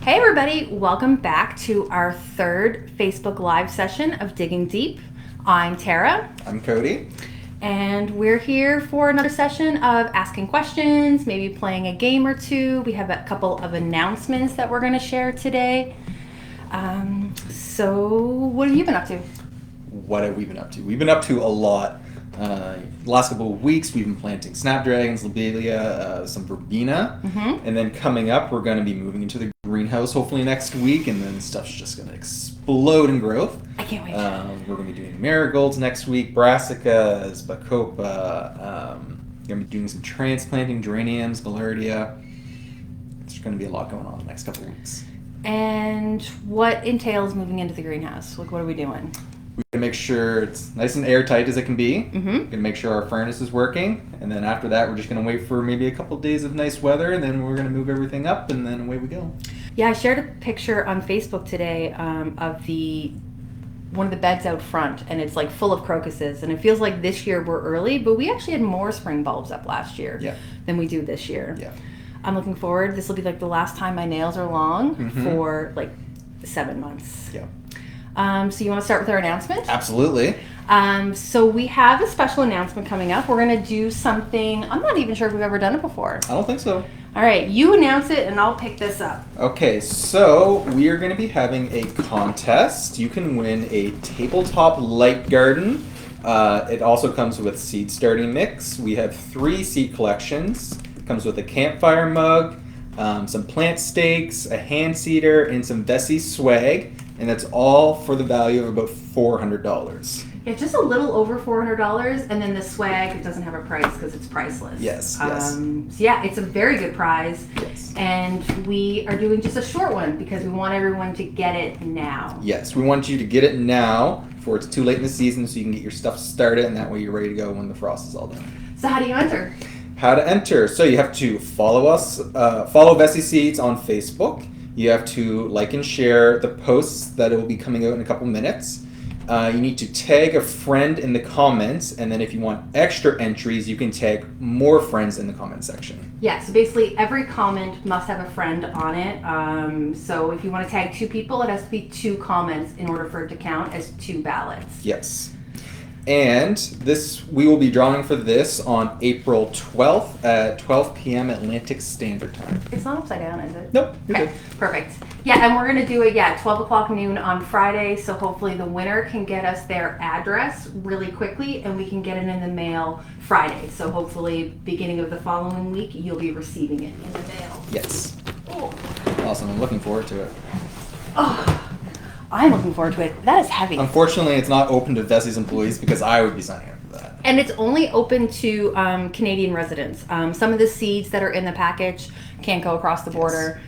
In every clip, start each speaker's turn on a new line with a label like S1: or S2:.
S1: Hey everybody, welcome back to our third Facebook Live session of Digging Deep. I'm Tara.
S2: I'm Cody.
S1: And we're here for another session of asking questions, maybe playing a game or two. We have a couple of announcements that we're going to share today. So what have you been up to?
S2: What have we been up to? We've been up to a lot. The last couple of weeks, we've been planting snapdragons, lobelia, some verbena.
S1: Mm-hmm.
S2: And then coming up, we're going to be moving into the greenhouse hopefully next week, and then stuff's just going to explode in growth.
S1: I can't wait.
S2: We're going to be doing marigolds next week, brassicas, bacopa. Going to be doing some transplanting, geraniums, gaillardia. There's going to be a lot going on the next couple of weeks.
S1: And what entails moving into the greenhouse? Like, what are we doing?
S2: We're going to make sure it's nice and airtight as it can be.
S1: Mm-hmm.
S2: We're going to make sure our furnace is working. And then after that, we're just going to wait for maybe a couple of days of nice weather. And then we're going to move everything up, and then away we go.
S1: Yeah, I shared a picture on Facebook today of one of the beds out front, and it's like full of crocuses. And it feels like this year we're early, but we actually had more spring bulbs up last year than we do this year.
S2: Yeah.
S1: I'm looking forward. This will be like the last time my nails are long for like 7 months.
S2: Yeah.
S1: So you want to start with our announcement?
S2: Absolutely.
S1: So we have a special announcement coming up. We're going to do something. I'm not even sure if we've ever done it before.
S2: I don't think so.
S1: All right, you announce it and I'll pick this up.
S2: Okay, so we are going to be having a contest. You can win a tabletop light garden. It also comes with seed starting mix. We have 3 seed collections. It comes with a campfire mug, some plant stakes, a hand seeder, and some Vessi swag. And that's all for the value of about $400.
S1: Yeah, just a little over $400, and then the swag doesn't have a price because it's priceless.
S2: Yes.
S1: So yeah, it's a very good prize.
S2: Yes.
S1: And we are doing just a short one because we want everyone to get it now.
S2: Yes, we want you to get it now before it's too late in the season, so you can get your stuff started, and that way you're ready to go when the frost is all done.
S1: So how do you enter?
S2: How to enter? So you have to follow us, follow Vessi Seeds on Facebook. You have to like and share the posts that it will be coming out in a couple minutes. You need to tag a friend in the comments, and then if you want extra entries, you can tag more friends in the comment section.
S1: Yeah, so basically every comment must have a friend on it. So if you want to tag 2 people, it has to be 2 comments in order for it to count as 2 ballots.
S2: Yes. And we will be drawing for this on April 12th at 12 p.m. Atlantic Standard Time.
S1: It's not upside down, is it?
S2: Nope. You're
S1: Okay,
S2: good.
S1: perfect. Yeah, and we're going to do it, 12 o'clock noon on Friday, so hopefully the winner can get us their address really quickly, and we can get it in the mail Friday. So hopefully, beginning of the following week, you'll be receiving it in the mail.
S2: Yes.
S1: Oh,
S2: Awesome. I'm looking forward to it.
S1: I'm looking forward to it. That is heavy.
S2: Unfortunately, it's not open to Vessi's employees because I would be signing up for that.
S1: And it's only open to Canadian residents. Some of the seeds that are in the package can't go across the border.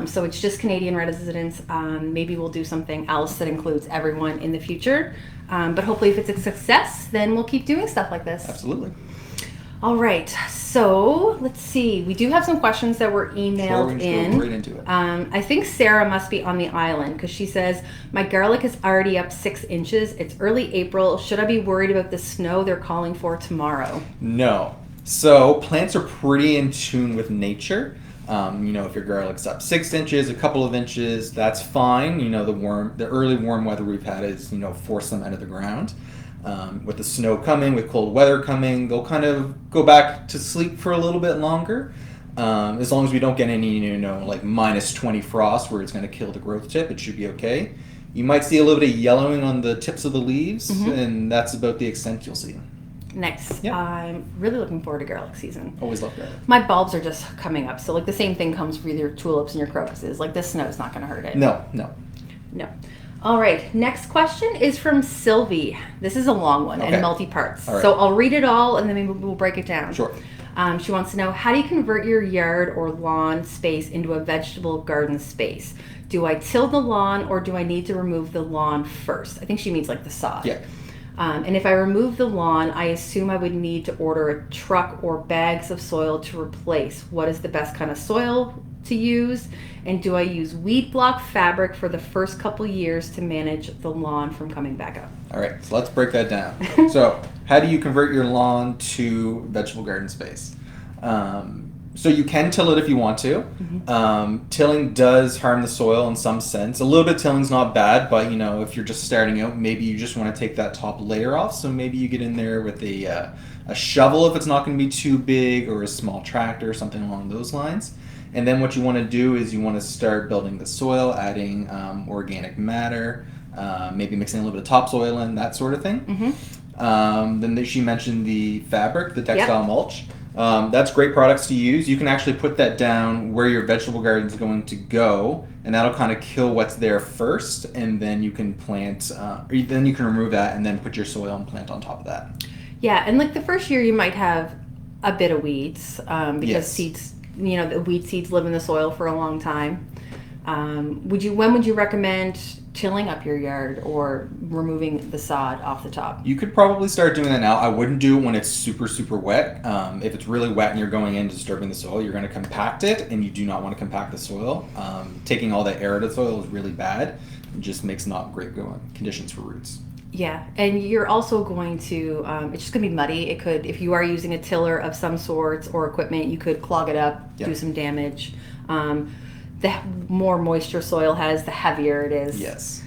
S1: So it's just Canadian residents. Maybe we'll do something else that includes everyone in the future. But hopefully if it's a success, then we'll keep doing stuff like this.
S2: Absolutely.
S1: All right. So let's see. We do have some questions that were emailed in.
S2: Go right into it.
S1: I think Sarah must be on the island because she says, my garlic is already up 6 inches. It's early April. Should I be worried about the snow they're calling for tomorrow?
S2: No. So plants are pretty in tune with nature. If your garlic's up 6 inches, a couple of inches, that's fine. The early warm weather we've had is, forced them out of the ground. With the snow coming, with cold weather coming, they'll kind of go back to sleep for a little bit longer. As long as we don't get any, like -20 frost where it's going to kill the growth tip, it should be okay. You might see a little bit of yellowing on the tips of the leaves, and that's about the extent you'll see.
S1: Nice.
S2: Yep.
S1: I'm really looking forward to garlic season.
S2: Always love garlic.
S1: My bulbs are just coming up. So like the same thing comes with your tulips and your crocuses. Like this snow is not going to hurt it.
S2: No.
S1: All right. Next question is from Sylvie. This is a long one and multi-parts.
S2: All right.
S1: So I'll read it all and then maybe we'll break it down.
S2: Sure.
S1: She wants to know, how do you convert your yard or lawn space into a vegetable garden space? Do I till the lawn or do I need to remove the lawn first? I think she means like the sod.
S2: Yeah.
S1: And if I remove the lawn, I assume I would need to order a truck or bags of soil to replace. What is the best kind of soil to use? And do I use weed block fabric for the first couple years to manage the lawn from coming back up?
S2: All right, so let's break that down. So how do you convert your lawn to vegetable garden space? So you can till it if you want to. Tilling does harm the soil in some sense. A little bit of tilling's not bad, but if you're just starting out, maybe you just want to take that top layer off. So maybe you get in there with a shovel if it's not going to be too big, or a small tractor or something along those lines. And then what you want to do is you want to start building the soil, adding organic matter, maybe mixing a little bit of topsoil in, that sort of thing. Then she mentioned the fabric, the textile mulch. That's great products to use. You can actually put that down where your vegetable garden is going to go, and that'll kind of kill what's there first, and then you can plant, then you can remove that and then put your soil and plant on top of that.
S1: Yeah, and like the first year you might have a bit of weeds because seeds, the weed seeds live in the soil for a long time. When would you recommend tilling up your yard or removing the sod off the top?
S2: You could probably start doing that now. I wouldn't do it when it's super, super wet. If it's really wet and you're going in disturbing the soil, you're going to compact it, and you do not want to compact the soil. Taking all the air out of the soil is really bad. It just makes not great conditions for roots.
S1: Yeah, and you're also going to, it's just going to be muddy. It could, if you are using a tiller of some sorts or equipment, you could clog it up, do some damage. The more moisture soil has, the heavier it is.
S2: Yes.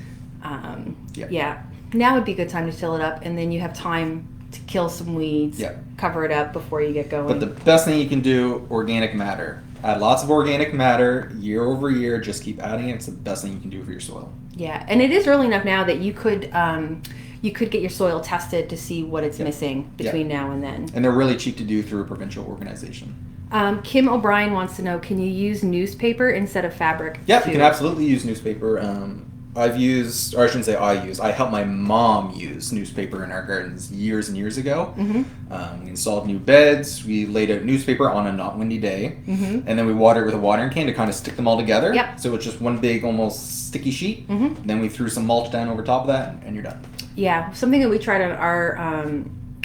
S1: Yeah. Now would be a good time to till it up, and then you have time to kill some weeds, cover it up before you get going.
S2: But the best thing you can do, organic matter. Add lots of organic matter year over year. Just keep adding it. It's the best thing you can do for your soil.
S1: Yeah, and it is early enough now that you could get your soil tested to see what it's missing between now and then.
S2: And they're really cheap to do through a provincial organization.
S1: Kim O'Brien wants to know, can you use newspaper instead of fabric?
S2: Yeah, you can absolutely use newspaper. I helped my mom use newspaper in our gardens years and years ago. We installed new beds. We laid out newspaper on a not windy day. And then we watered it with a watering can to kind of stick them all together. So it's just one big, almost sticky sheet. Then we threw some mulch down over top of that, and you're done. Yeah,
S1: something that we tried on our...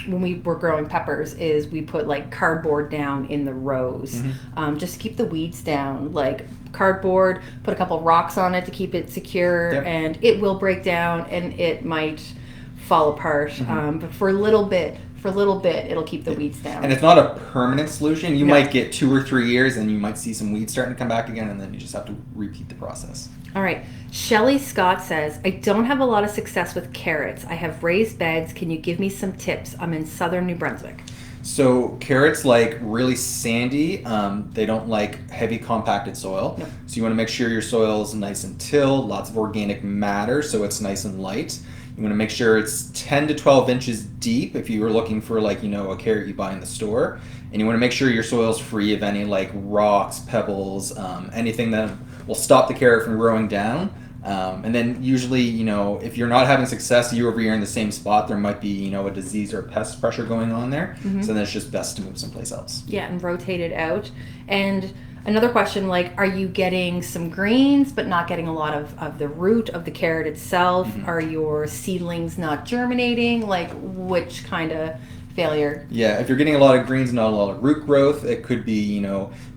S1: when we were growing peppers is we put like cardboard down in the rows just to keep the weeds down, like cardboard, put a couple rocks on it to keep it secure, and it will break down and it might fall apart, but for a little bit it'll keep the weeds down.
S2: And it's not a permanent solution. You might get 2 or 3 years and you might see some weeds starting to come back again, and then you just have to repeat the process.
S1: All right. Shelly Scott says, I don't have a lot of success with carrots. I have raised beds. Can you give me some tips? I'm in southern New Brunswick.
S2: So carrots like really sandy. They don't like heavy compacted soil. So you want to make sure your soil is nice and tilled, lots of organic matter, so it's nice and light. You want to make sure it's 10 to 12 inches deep if you were looking for a carrot you buy in the store. And you want to make sure your soil's free of any like rocks, pebbles, anything that will stop the carrot from growing down. And then usually, if you're not having success year over year in the same spot, there might be, a disease or pest pressure going on there. So then it's just best to move someplace else. Yeah,
S1: and rotate it out. And another question, are you getting some greens but not getting a lot of the root of the carrot itself? Are your seedlings not germinating? Which kind of failure?
S2: Yeah, if you're getting a lot of greens, not a lot of root growth, it could be,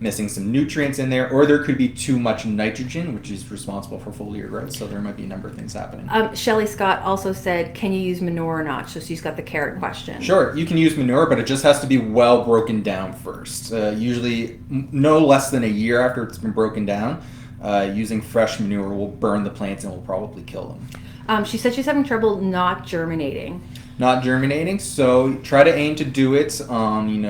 S2: missing some nutrients in there, or there could be too much nitrogen, which is responsible for foliar growth. So there might be a number of things happening.
S1: Shelly Scott also said, can you use manure or not? So she's got the carrot question.
S2: Sure, you can use manure, but it just has to be well broken down first. Usually no less than a year after it's been broken down. Using fresh manure will burn the plants and will probably kill them.
S1: She said she's having trouble not germinating.
S2: So try to aim to do it on,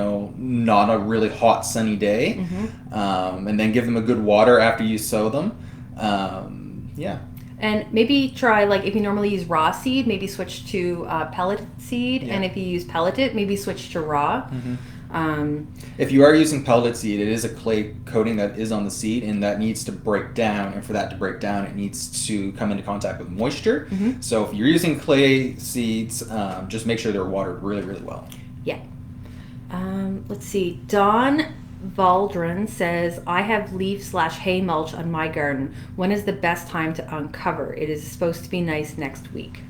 S2: not a really hot sunny day, and then give them a good water after you sow them.
S1: And maybe try, if you normally use raw seed, maybe switch to pellet seed, and if you use pelleted, maybe switch to raw.
S2: If you are using pelleted seed, it is a clay coating that is on the seed, and that needs to break down. And for that to break down, it needs to come into contact with moisture. So if you're using clay seeds, just make sure they're watered really, really well.
S1: Yeah. Let's see. Dawn Valdron says, I have leaf/hay mulch on my garden. When is the best time to uncover? It is supposed to be nice next week.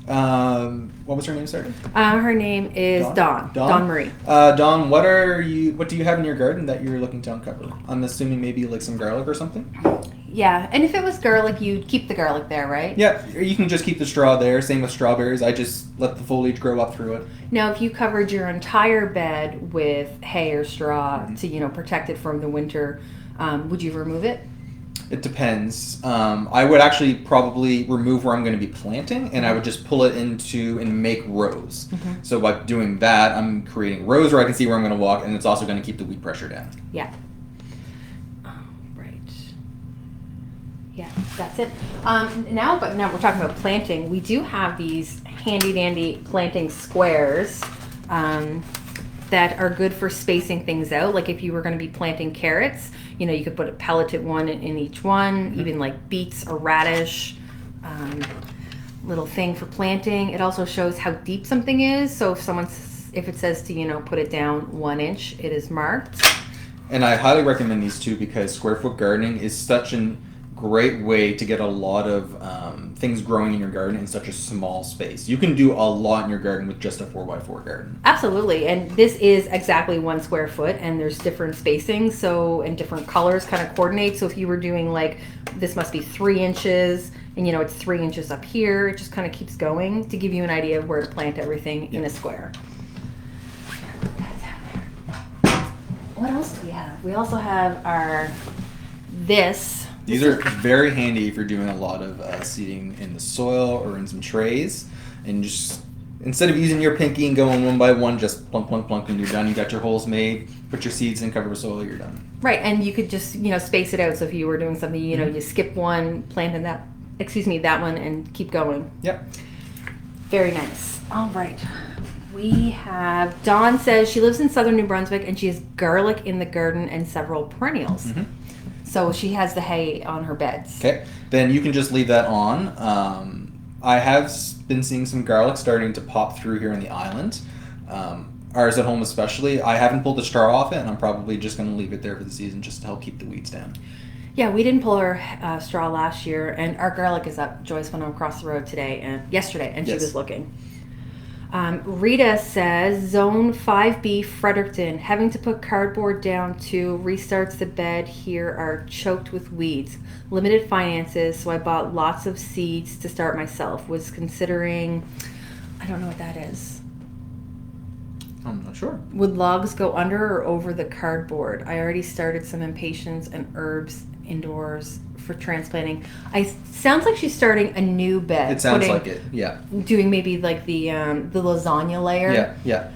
S2: What was her name, sorry?
S1: Her name is Dawn Marie.
S2: Dawn, what do you have in your garden that you're looking to uncover? I'm assuming maybe some garlic or something?
S1: Yeah, and if it was garlic, you'd keep the garlic there, right?
S2: Yeah, you can just keep the straw there. Same with strawberries. I just let the foliage grow up through it.
S1: Now, if you covered your entire bed with hay or straw to, protect it from the winter, would you remove it?
S2: It depends. I would actually probably remove where I'm going to be planting, and I would just pull it into and make rows. So by doing that, I'm creating rows where I can see where I'm going to walk, and it's also going to keep the weed pressure down.
S1: Yeah. Right. Yeah, that's it. Now we're talking about planting. We do have these handy dandy planting squares that are good for spacing things out. Like if you were going to be planting carrots, you could put a pelleted one in each one, even like beets or radish. Little thing for planting. It also shows how deep something is. So if it says to, put it down 1 inch, it is marked.
S2: And I highly recommend these two because square foot gardening is such a great way to get a lot of things growing in your garden in such a small space. You can do a lot in your garden with just a 4x4 garden.
S1: Absolutely, and this is exactly 1 square foot, and there's different spacings, and different colors kind of coordinate. So if you were doing like, this must be 3 inches, and it's 3 inches up here, it just kind of keeps going to give you an idea of where to plant everything in a square. What else do we have? We also have
S2: These are very handy if you're doing a lot of seeding in the soil or in some trays. And just, instead of using your pinky and going one by one, just plunk, plunk, plunk, and you're done. You got your holes made, put your seeds in, cover with soil, you're done.
S1: Right, and you could just, space it out. So if you were doing something, you skip one, plant in that one, and keep going.
S2: Yep.
S1: Very nice. All right. We have, Dawn says she lives in southern New Brunswick and she has garlic in the garden and several perennials. So she has the hay on her beds.
S2: Okay, then you can just leave that on. I have been seeing some garlic starting to pop through here in the island. Ours at home especially. I haven't pulled the straw off it, and I'm probably just going to leave it there for the season just to help keep the weeds down.
S1: Yeah, we didn't pull our straw last year, and our garlic is up. Joyce went across the road yesterday, and she was looking. Rita says, Zone 5B, Fredericton, having to put cardboard down to restarts the bed here are choked with weeds. Limited finances, so I bought lots of seeds to start myself. Was considering, I don't know what that is.
S2: I'm not sure.
S1: Would logs go under or over the cardboard? I already started some impatiens and herbs indoors for transplanting. Sounds like she's starting a new bed.
S2: It sounds like it, yeah.
S1: Doing maybe like the lasagna layer.
S2: Yeah.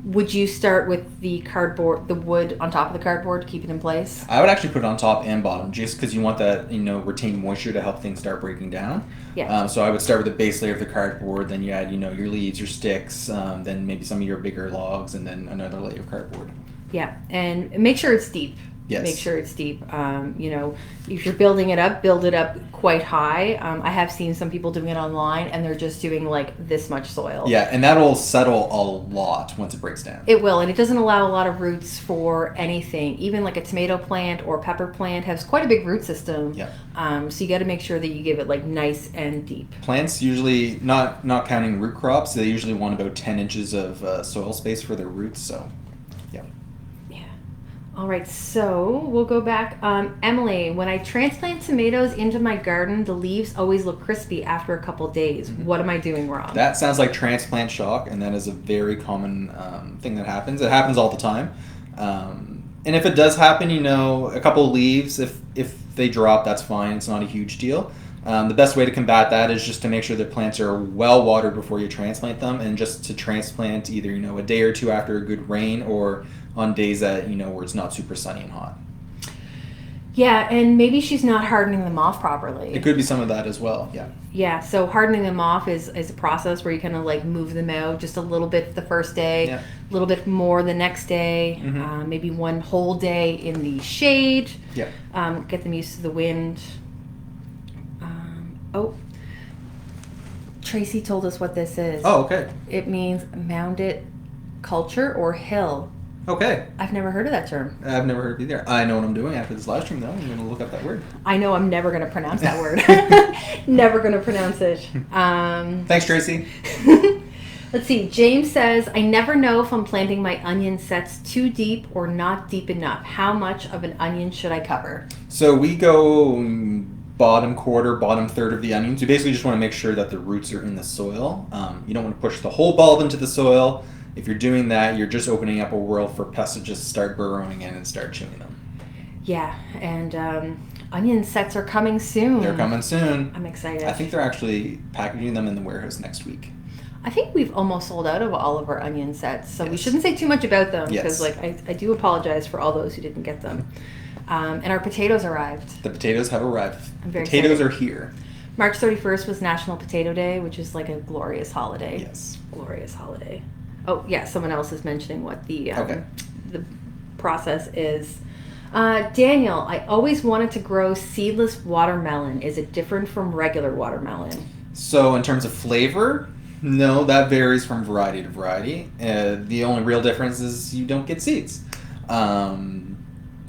S1: Would you start with the cardboard, the wood on top of the cardboard to keep it in place?
S2: I would actually put it on top and bottom just because you want that, retained moisture to help things start breaking down.
S1: Yeah.
S2: So I would start with the base layer of the cardboard, then you add, your leaves, your sticks, then maybe some of your bigger logs, and then another layer of cardboard.
S1: Yeah, and make sure it's deep.
S2: Yes.
S1: Make sure it's deep. If you're building it up, build it up quite high. I have seen some people doing it online, and they're just doing like this much soil.
S2: Yeah, and that'll settle a lot once it breaks down.
S1: It will, and it doesn't allow a lot of roots for anything. Even like a tomato plant or pepper plant has quite a big root system.
S2: Yeah.
S1: So you got to make sure that you give it like nice and deep.
S2: Plants usually, not counting root crops, they usually want about 10 inches of soil space for their roots. So, yeah.
S1: All right, so we'll go back. Emily, when I transplant tomatoes into my garden, the leaves always look crispy after a couple days. What am I doing wrong?
S2: That sounds like transplant shock, and that is a very common thing that happens. It happens all the time. And if it does happen, a couple of leaves, if they drop, that's fine. It's not a huge deal. The best way to combat that is just to make sure that plants are well watered before you transplant them, and just to transplant either, a day or two after a good rain or on days that, where it's not super sunny and hot.
S1: Yeah, and maybe she's not hardening them off properly.
S2: It could be some of that as well, yeah.
S1: Yeah, so hardening them off is a process where you kind of like move them out just a little bit the first day, a little bit more the next day, maybe one whole day in the shade, get them used to the wind. Tracy told us what this is.
S2: Oh, okay.
S1: It means mounded culture or hill.
S2: Okay.
S1: I've never heard of that term.
S2: I've never heard it either. I know what I'm doing after this live stream, though. I'm going to look up that word.
S1: I know I'm never going to pronounce that word. Never going to pronounce it.
S2: Thanks, Tracy.
S1: Let's see. James says, I never know if I'm planting my onion sets too deep or not deep enough. How much of an onion should I cover?
S2: So we go bottom quarter, bottom third of the onions. You basically just want to make sure that the roots are in the soil. You don't want to push the whole bulb into the soil. If you're doing that, you're just opening up a world for pests to just start burrowing in and start chewing them.
S1: Yeah, and onion sets are coming soon.
S2: They're coming soon.
S1: I'm excited.
S2: I think they're actually packaging them in the warehouse next week.
S1: I think we've almost sold out of all of our onion sets, so we
S2: Yes.
S1: shouldn't say too much about them
S2: Yes.
S1: because, I do apologize for all those who didn't get them. And our potatoes arrived.
S2: The potatoes have arrived.
S1: I'm very
S2: Potatoes
S1: excited.
S2: are here.
S1: March 31st was National Potato Day, which is like a glorious holiday.
S2: Yes.
S1: Glorious holiday. Oh, yeah, someone else is mentioning what the
S2: Okay.
S1: the process is. Daniel, I always wanted to grow seedless watermelon. Is it different from regular watermelon?
S2: So in terms of flavor, no, that varies from variety to variety. The only real difference is you don't get seeds.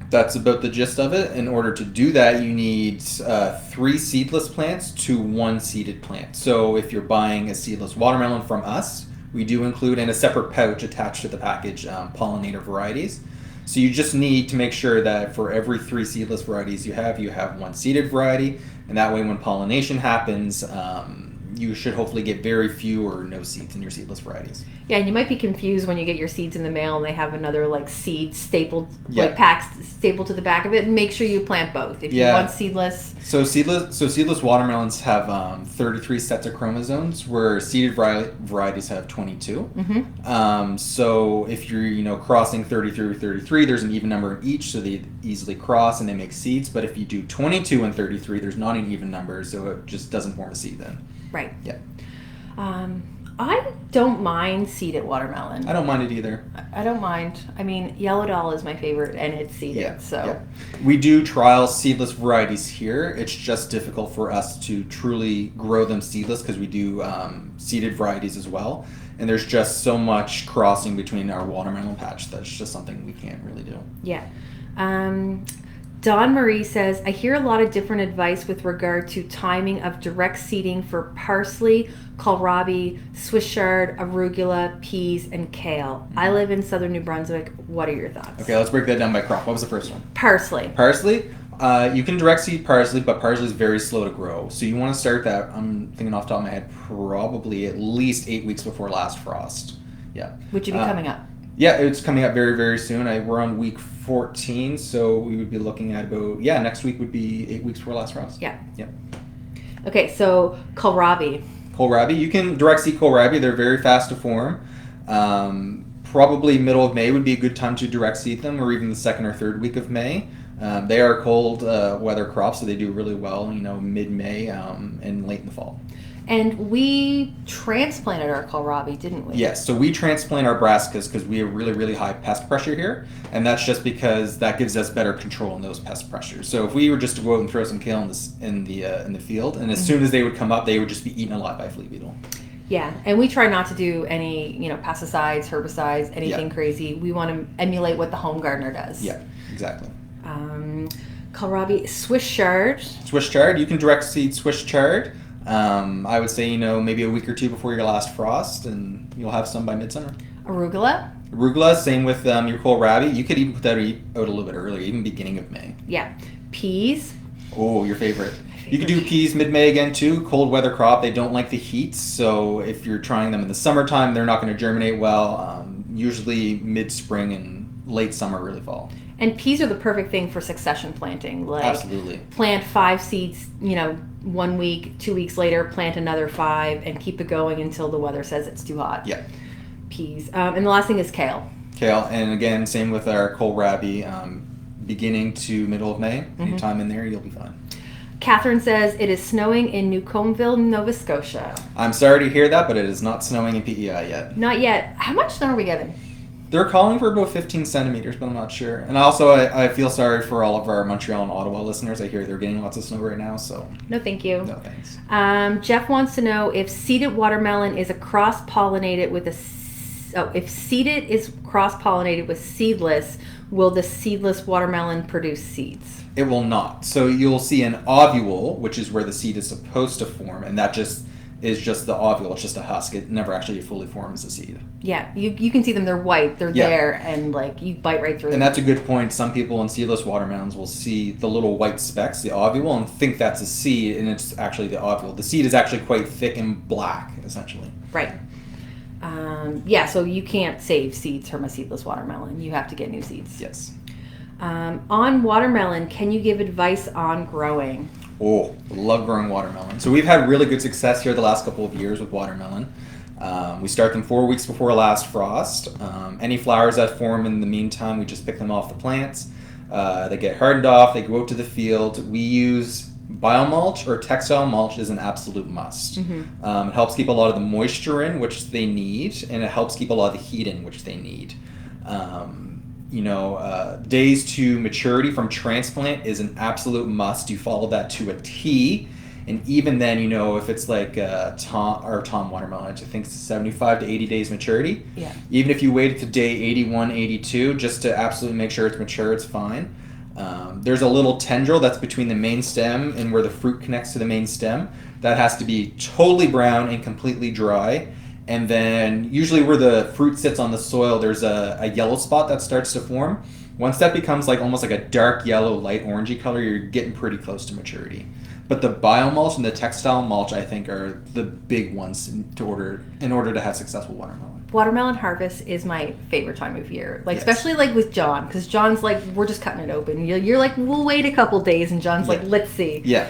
S2: That's about the gist of it. In order to do that, you need 3 seedless plants to 1 seeded plant. So if you're buying a seedless watermelon from us, we do include in a separate pouch attached to the package pollinator varieties. So you just need to make sure that for every 3 seedless varieties you have 1 seeded variety. And that way when pollination happens, you should hopefully get very few or no seeds in your seedless varieties.
S1: Yeah, and you might be confused when you get your seeds in the mail and they have another like seed stapled,
S2: Yeah.
S1: like packs stapled to the back of it. And make sure you plant both. If you
S2: Yeah.
S1: want seedless,
S2: Seedless watermelons have 33 sets of chromosomes, where seeded varieties have 22. So if you're crossing 33 with 33, there's an even number in each, so they easily cross and they make seeds. But if you do 22 and 33, there's not an even number, so it just doesn't form a seed then.
S1: right?
S2: Yeah,
S1: I don't mind seeded watermelon.
S2: I don't mind it either.
S1: I don't mind. I mean, Yellow Doll is my favorite, and it's seeded.
S2: Yeah,
S1: So
S2: yeah. We do trial seedless varieties here. It's just difficult for us to truly grow them seedless because we do seeded varieties as well. And there's just so much crossing between our watermelon patch that's just something we can't really do.
S1: yeah. Dawn Marie says, I hear a lot of different advice with regard to timing of direct seeding for parsley, kohlrabi, Swiss chard, arugula, peas, and kale. I live in southern New Brunswick. What are your thoughts?
S2: Okay, let's break that down by crop. What was the first one?
S1: Parsley.
S2: Parsley. You can direct seed parsley, but parsley is very slow to grow. So you want to start that, I'm thinking off the top of my head, probably at least 8 weeks before last frost. Yeah.
S1: Would you be coming up?
S2: Yeah, it's coming up very, very soon. We're on week 14, so we would be looking at about, next week would be 8 weeks before last frost.
S1: Yeah.
S2: Yep.
S1: Okay, so kohlrabi.
S2: Kohlrabi, you can direct seed kohlrabi. They're very fast to form. Probably middle of May would be a good time to direct seed them, or even the 2nd or 3rd week of May. They are cold weather crops, so they do really well, mid-May and late in the fall.
S1: And we transplanted our kohlrabi, didn't we?
S2: Yes, so we transplant our brassicas because we have really, really high pest pressure here, and that's just because that gives us better control in those pest pressures. So if we were just to go out and throw some kale in the field, and as soon as they would come up, they would just be eaten alive by flea beetle.
S1: Yeah, and we try not to do any, pesticides, herbicides, anything
S2: Yeah.
S1: crazy. We want to emulate what the home gardener does.
S2: Yeah, exactly.
S1: Kohlrabi, Swiss chard.
S2: Swiss chard, you can direct seed Swiss chard. I would say, maybe a week or 2 before your last frost, and you'll have some by midsummer.
S1: Arugula.
S2: Arugula, same with your kohlrabi. You could even put that out a little bit earlier, even beginning of May.
S1: Yeah. Peas.
S2: Oh, your favorite. You could do peas mid-May again too. Cold weather crop. They don't like the heat, so if you're trying them in the summertime, they're not going to germinate well. Usually mid-spring and late summer, early fall.
S1: And peas are the perfect thing for succession planting. Like
S2: Absolutely.
S1: plant 5 seeds, 1 week, 2 weeks later, plant another 5, and keep it going until the weather says it's too hot.
S2: Yeah.
S1: Peas. And the last thing is kale.
S2: Kale, and again, same with our kohlrabi. Beginning to middle of May. Anytime in there, you'll be fine.
S1: Catherine says it is snowing in Newcombeville, Nova Scotia.
S2: I'm sorry to hear that, but it is not snowing in PEI yet.
S1: Not yet. How much snow are we getting?
S2: They're calling for about 15 centimeters, but I'm not sure. And also, I feel sorry for all of our Montreal and Ottawa listeners. I hear they're getting lots of snow right now, so
S1: No, thank you.
S2: no thanks.
S1: Jeff wants to know if seeded watermelon is cross-pollinated with if seeded is cross-pollinated with seedless, will the seedless watermelon produce seeds?
S2: It will not. So you'll see an ovule, which is where the seed is supposed to form, and that just is just the ovule. It's just a husk. It never actually fully forms a seed.
S1: Yeah, you can see them. They're white. They're there, and like you bite right through them.
S2: And that's a good point. Some people in seedless watermelons will see the little white specks, the ovule, and think that's a seed, and it's actually the ovule. The seed is actually quite thick and black, essentially.
S1: Right. So you can't save seeds from a seedless watermelon. You have to get new seeds.
S2: Yes.
S1: On watermelon, can you give advice on growing?
S2: Oh, love growing watermelon. So we've had really good success here the last couple of years with watermelon. We start them 4 weeks before last frost. Any flowers that form in the meantime, we just pick them off the plants. They get hardened off, they go out to the field. We use biomulch or textile mulch is an absolute must. It helps keep a lot of the moisture in, which they need, and it helps keep a lot of the heat in, which they need. Days to maturity from transplant is an absolute must. You follow that to a T. And even then, if it's like Tom watermelon, I think it's 75 to 80 days maturity.
S1: Yeah.
S2: Even if you wait to day 81, 82, just to absolutely make sure it's mature, it's fine. There's a little tendril that's between the main stem and where the fruit connects to the main stem. That has to be totally brown and completely dry. And then usually where the fruit sits on the soil, there's a yellow spot that starts to form. Once that becomes almost like a dark yellow, light orangey color, you're getting pretty close to maturity. But the biomulch and the textile mulch, I think, are the big ones in order to have successful watermelon.
S1: Watermelon harvest is my favorite time of year.
S2: Yes.
S1: Especially with John, because John's we're just cutting it open. You're like, we'll wait a couple days, and John's like, let's see.
S2: Yeah.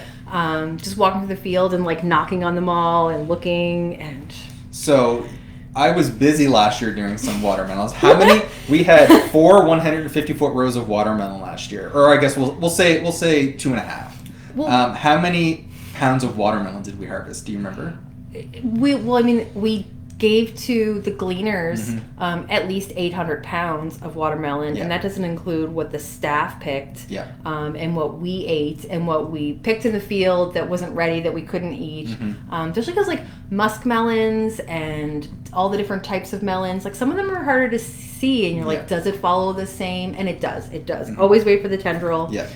S1: Just walking through the field and knocking on them all and looking and.
S2: So, I was busy last year doing some watermelons. How many? We had 4 150-foot rows of watermelon last year, or I guess we'll say 2.5. Well, how many pounds of watermelon did we harvest? Do you remember?
S1: We gave to the gleaners at least 800 pounds of watermelon, and that doesn't include what the staff picked, and what we ate, and what we picked in the field that wasn't ready that we couldn't eat. Especially because musk melons and all the different types of melons, some of them are harder to see, and you're does it follow the same? And it does. It does. Always wait for the tendril.
S2: Yeah.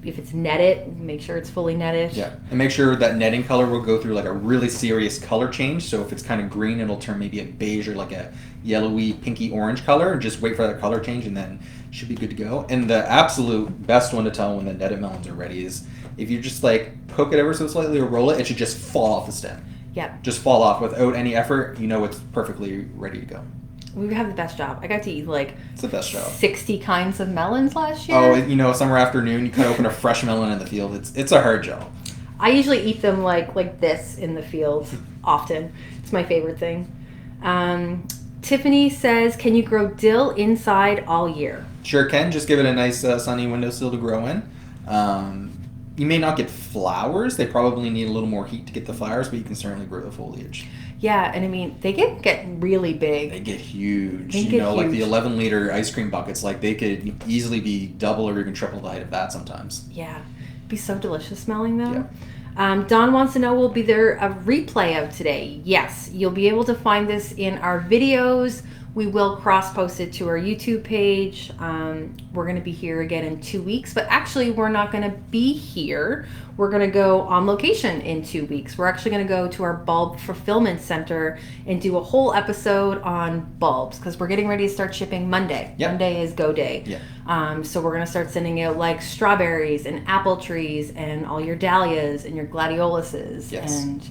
S1: If it's netted, make sure it's fully netted.
S2: Yeah, and make sure that netting color will go through a really serious color change. So if it's kind of green, it'll turn maybe a beige or a yellowy, pinky orange color. And just wait for that color change, and then it should be good to go. And the absolute best one to tell when the netted melons are ready is if you just poke it ever so slightly or roll it, it should just fall off the stem.
S1: Yeah. Just
S2: fall off without any effort. It's perfectly ready to go.
S1: We have the best job. I got to eat
S2: it's the best job.
S1: 60 kinds of melons last year.
S2: Oh, summer afternoon, you cut open a fresh melon in the field. It's a hard job.
S1: I usually eat them like this in the field often. It's my favorite thing. Tiffany says, can you grow dill inside all year?
S2: Sure can. Just give it a nice sunny windowsill to grow in. You may not get flowers. They probably need a little more heat to get the flowers, but you can certainly grow the foliage.
S1: Yeah, and they get really big.
S2: They get huge.
S1: Huge.
S2: The 11-liter ice cream buckets, they could easily be double or even triple the height of that sometimes.
S1: Yeah. It'd be so delicious smelling, though.
S2: Yeah.
S1: Don wants to know, will be there a replay of today? Yes. You'll be able to find this in our videos. We will cross-post it to our YouTube page. We're going to be here again in 2 weeks, but actually we're not going to be here. We're going to go on location in 2 weeks. We're actually going to go to our bulb fulfillment center and do a whole episode on bulbs because we're getting ready to start shipping Monday.
S2: Yep.
S1: Monday is go day.
S2: Yeah.
S1: So we're going to start sending out strawberries and apple trees and all your dahlias and your gladioluses.
S2: Yes.
S1: And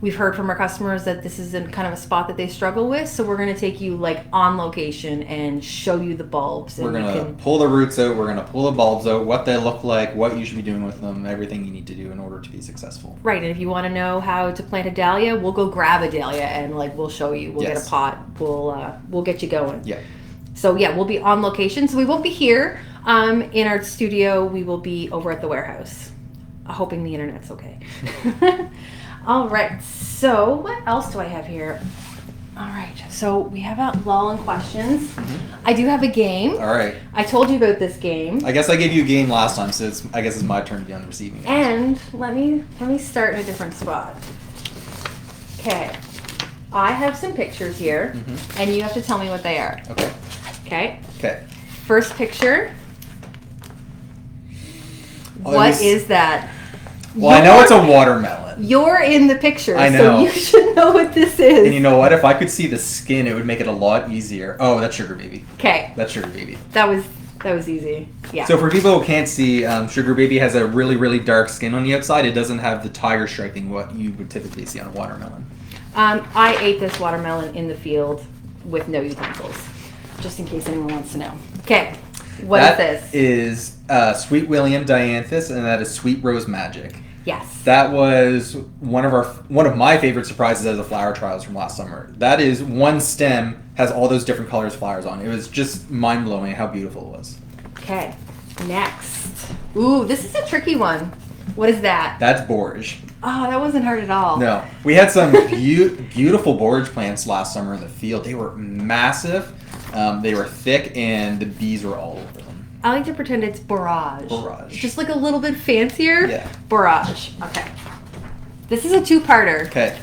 S1: we've heard from our customers that this is kind of a spot that they struggle with, so we're going to take you on location and show you the bulbs.
S2: We're going to pull the roots out, we're going to pull the bulbs out, what they look like, what you should be doing with them, everything you need to do in order to be successful.
S1: Right, and if you want to know how to plant a dahlia, we'll go grab a dahlia and we'll show you. We'll get a pot. We'll get you going.
S2: Yeah.
S1: So we'll be on location. So we won't be here in our studio. We will be over at the warehouse, hoping the internet's okay. All right, so what else do I have here? All right, so we have a lull in questions. I do have a game.
S2: All right.
S1: I told you about this game.
S2: I guess I gave you a game last time, so I guess it's my turn to be on the receiving end.
S1: And let me start in a different spot. Okay, I have some pictures here, and you have to tell me what they are.
S2: Okay.
S1: Okay.
S2: Okay.
S1: First picture. What is that?
S2: Well, I know it's a watermelon.
S1: You're in the picture,
S2: I know.
S1: so you should know what this is.
S2: And you know what? If I could see the skin, it would make it a lot easier. Oh, that's Sugar Baby.
S1: Okay.
S2: That's Sugar Baby.
S1: That was easy. Yeah.
S2: So for people who can't see, Sugar Baby has a really, really dark skin on the outside. It doesn't have the tiger striping what you would typically see on a watermelon.
S1: I ate this watermelon in the field with no utensils, just in case anyone wants to know. Okay, what is this?
S2: That is Sweet William Dianthus, and that is Sweet Rose Magic.
S1: Yes.
S2: That was one of my favorite surprises at the flower trials from last summer. That is one stem has all those different colors of flowers on. It was just mind blowing how beautiful it was.
S1: Okay, next. Ooh, this is a tricky one. What is that?
S2: That's borage.
S1: Oh, that wasn't hard at all.
S2: No, we had some beautiful borage plants last summer in the field. They were massive, they were thick, and the bees were all over them.
S1: I like to pretend it's borage.
S2: Borage.
S1: Just like a little bit fancier.
S2: Yeah.
S1: Borage. Okay. This is a two-parter.
S2: Okay.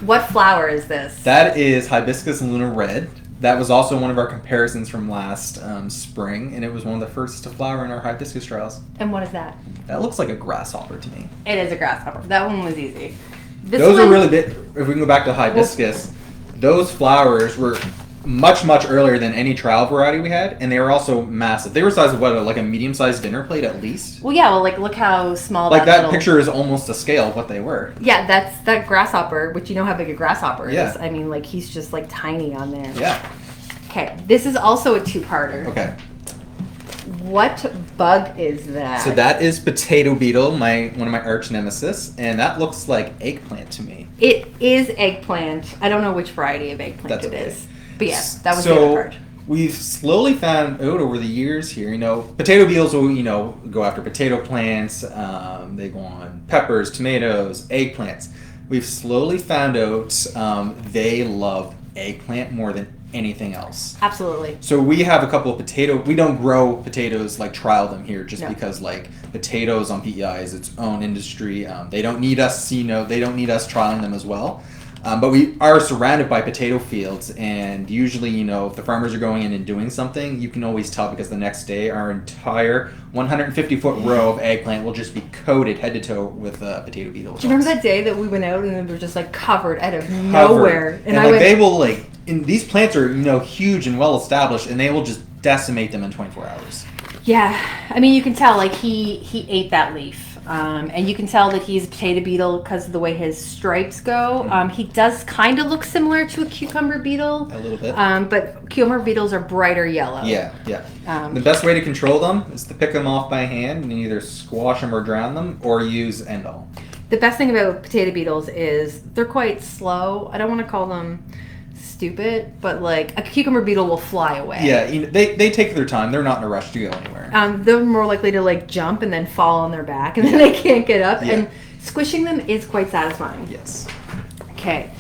S1: What flower is this?
S2: That is Hibiscus Luna Red. That was also one of our comparisons from last spring, and it was one of the first to flower in our hibiscus trials.
S1: And what is that?
S2: That looks like a grasshopper to me.
S1: It is a grasshopper. That one was easy.
S2: Those are really big. If we can go back to hibiscus, those flowers were much, much earlier than any trial variety we had, and they were also massive. They were size of what, like a medium-sized dinner plate at least?
S1: Well, yeah, well, like, look how small
S2: like
S1: that
S2: that
S1: little...
S2: picture is almost a scale of what they were.
S1: Yeah, that's that grasshopper, which you know how big a grasshopper is.
S2: Yeah.
S1: I mean, like, he's just, like, tiny on there.
S2: Yeah.
S1: Okay, this is also a two-parter.
S2: Okay.
S1: What bug is that?
S2: So that is potato beetle, one of my arch nemesis, and that looks like eggplant to me.
S1: It is eggplant. I don't know which variety of eggplant
S2: That's
S1: it
S2: okay.
S1: is. But yes, that was the other part.
S2: We've slowly found out over the years here, potato beetles will, go after potato plants, they go on peppers, tomatoes, eggplants. We've slowly found out they love eggplant more than anything else.
S1: Absolutely.
S2: So we have a couple of we don't grow potatoes, trial them here just
S1: No.
S2: because potatoes on PEI is its own industry. They don't need us, they don't need us trialing them as well. But we are surrounded by potato fields, and usually, if the farmers are going in and doing something, you can always tell because the next day our entire 150-foot row of eggplant will just be coated head to toe with potato beetles.
S1: Do you remember that day that we went out and they were just covered out of nowhere?
S2: And they will and these plants are huge and well established, and they will just decimate them in 24 hours.
S1: Yeah, I mean you can tell he ate that leaf. And you can tell that he's a potato beetle because of the way his stripes go. He does kind of look similar to a cucumber beetle.
S2: A little bit.
S1: But cucumber beetles are brighter yellow.
S2: Yeah. The best way to control them is to pick them off by hand and either squash them or drown them or use end-all.
S1: The best thing about potato beetles is they're quite slow. I don't want to call them stupid, but a cucumber beetle will fly away.
S2: Yeah, they take their time. They're not in a rush to go anywhere.
S1: They're more likely to jump and then fall on their back and then they can't get up.
S2: Yeah.
S1: And squishing them is quite satisfying.
S2: Yes.
S1: Okay,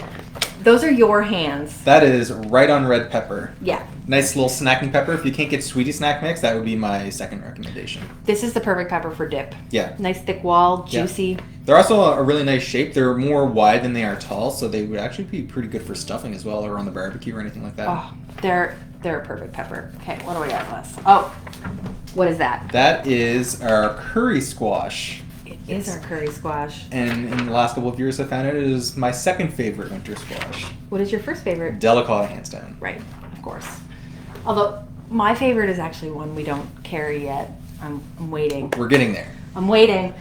S1: those are your hands.
S2: That is right on red pepper.
S1: Yeah.
S2: Nice little snacking pepper. If you can't get sweetie snack mix, that would be my second recommendation.
S1: This is the perfect pepper for dip.
S2: Yeah.
S1: Nice thick wall, juicy.
S2: Yeah. They're also a really nice shape. They're more wide than they are tall, so they would actually be pretty good for stuffing as well, or on the barbecue or anything like that.
S1: Oh, they're a perfect pepper. Okay, what do we got last? Oh, what is that?
S2: That is our curry squash.
S1: It is our curry squash.
S2: And in the last couple of years, I found it is my second favorite winter squash.
S1: What is your first favorite?
S2: Delicata, hands down.
S1: Right, of course. Although my favorite is actually one we don't carry yet. I'm waiting.
S2: We're getting there.
S1: I'm waiting.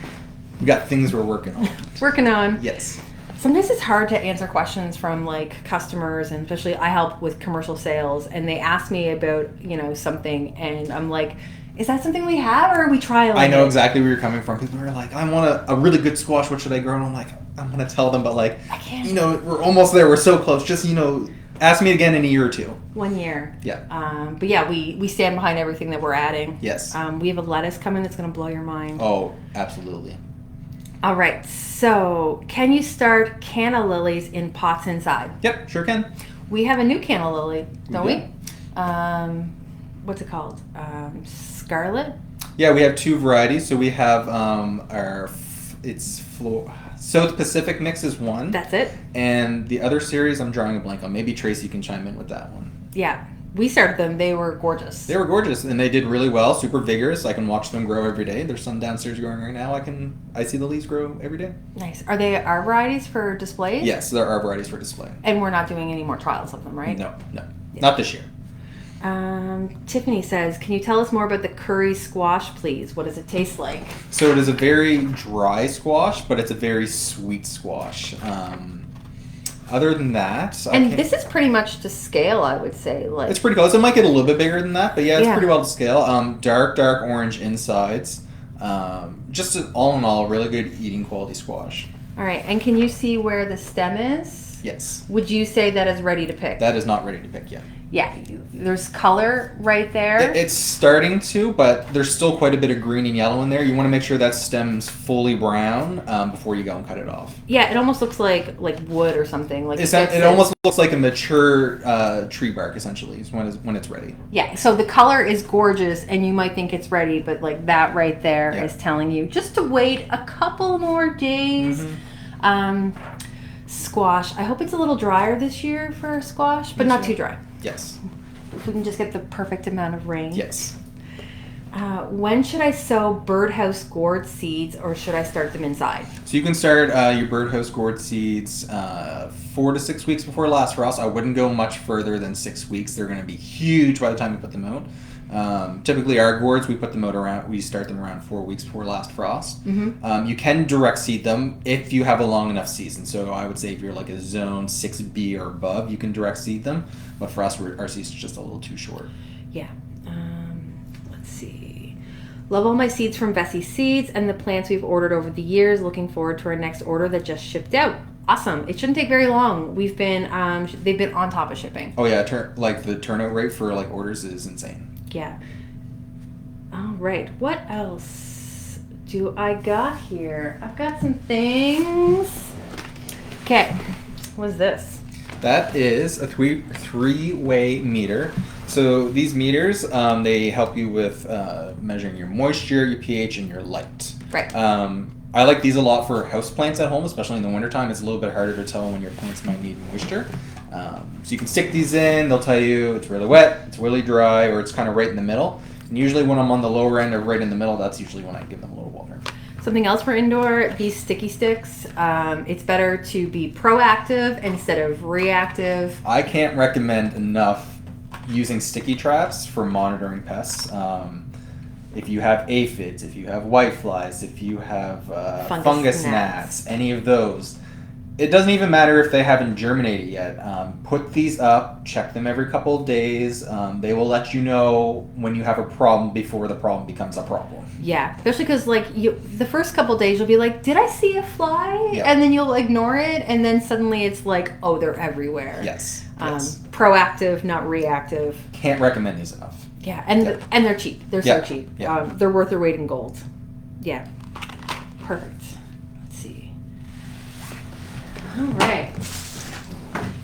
S2: We got things we're working on.
S1: Working on.
S2: Yes.
S1: Sometimes it's hard to answer questions from customers, and especially I help with commercial sales, and they ask me about something, and I'm like, is that something we have, or are we trialing?
S2: I know exactly where you're coming from. People are like, I want a really good squash. What should I grow? And I'm like, I'm gonna tell them, but
S1: I can't.
S2: we're almost there. We're so close. Just ask me again in a year or two.
S1: 1 year.
S2: Yeah.
S1: But yeah, we stand behind everything that we're adding.
S2: Yes.
S1: We have a lettuce coming that's gonna blow your mind.
S2: Oh, absolutely.
S1: All right, so can you start canna lilies in pots inside?
S2: Yep, sure can.
S1: We have a new canna lily, don't
S2: We
S1: we?
S2: do.
S1: What's it called? Scarlet?
S2: Yeah, we have two varieties. So we have South Pacific mix is one.
S1: That's it?
S2: And the other series, I'm drawing a blank on. Maybe Tracy can chime in with that one.
S1: Yeah. We started them. They were gorgeous.
S2: They were gorgeous, and they did really well. Super vigorous. I can watch them grow every day. There's some downstairs growing right now. I see the leaves grow every day.
S1: Nice. Are they our varieties for displays?
S2: Yes, there are varieties for display.
S1: And we're not doing any more trials of them, right?
S2: No,
S1: Yeah.
S2: not this year.
S1: Tiffany says, can you tell us more about the curry squash, please? What does it taste like?
S2: So it is a very dry squash, but it's a very sweet squash. Other than that,
S1: this is pretty much to scale, I would say. Like
S2: it's pretty close. It might get a little bit bigger than that, but yeah, it's
S1: Yeah.
S2: pretty well to scale. Dark orange insides. Just all in all, really good eating quality squash.
S1: All right, and can you see where the stem is?
S2: Yes.
S1: Would you say that is ready to pick?
S2: That is not ready to pick yet.
S1: Yeah, there's color right there.
S2: It's starting to, but there's still quite a bit of green and yellow in there. You want to make sure that stem's fully brown before you go and cut it off.
S1: Yeah, it almost looks like wood or something. Like
S2: It almost looks like a mature tree bark, essentially, is when it's ready.
S1: Yeah, so the color is gorgeous, and you might think it's ready, but like that right there
S2: Yeah.
S1: is telling you just to wait a couple more days. Squash. I hope it's a little drier this year for squash, but not too dry.
S2: Yes.
S1: If we can just get the perfect amount of rain.
S2: Yes.
S1: When should I sow birdhouse gourd seeds, or should I start them inside?
S2: So you can start your birdhouse gourd seeds 4 to 6 weeks before last frost. I wouldn't go much further than 6 weeks. They're going to be huge by the time you put them out. Typically, our gourds we start them around 4 weeks before last frost. You can direct seed them if you have a long enough season. So I would say if you're like a zone 6B or above, you can direct seed them. But for us, our season's just a little too short.
S1: Yeah. Let's see. Love all my seeds from Vessi Seeds and the plants we've ordered over the years. Looking forward to our next order that just shipped out. Awesome. It shouldn't take very long. They've been on top of shipping.
S2: Oh yeah, the turnout rate for like orders is insane.
S1: Yeah. All right. What else do I got here? I've got some things. Okay. What's this?
S2: That is a three-way meter. So these meters, they help you with measuring your moisture, your pH, and your light.
S1: Right.
S2: I like these a lot for houseplants at home, especially in the wintertime. It's a little bit harder to tell when your plants might need moisture. So you can stick these in. They'll tell you it's really wet, it's really dry, or it's kind of right in the middle. And usually when I'm on the lower end or right in the middle, that's usually when I give them a little water.
S1: Something else for indoor, these sticky sticks. It's better to be proactive instead of reactive.
S2: I can't recommend enough using sticky traps for monitoring pests. If you have aphids, if you have whiteflies, if you have fungus gnats, any of those, it doesn't even matter if they haven't germinated yet. Put these up, check them every couple of days. They will let you know when you have a problem before the problem becomes a problem.
S1: Yeah, especially because the first couple days you'll be like, did I see a fly?
S2: Yeah.
S1: And then you'll ignore it, and then suddenly it's like, oh, they're everywhere.
S2: Yes.
S1: Proactive, not reactive.
S2: Can't recommend these enough.
S1: Yeah, and they're cheap. They're so cheap.
S2: Yeah.
S1: They're worth their weight in gold. Yeah. Perfect. Let's see. All right.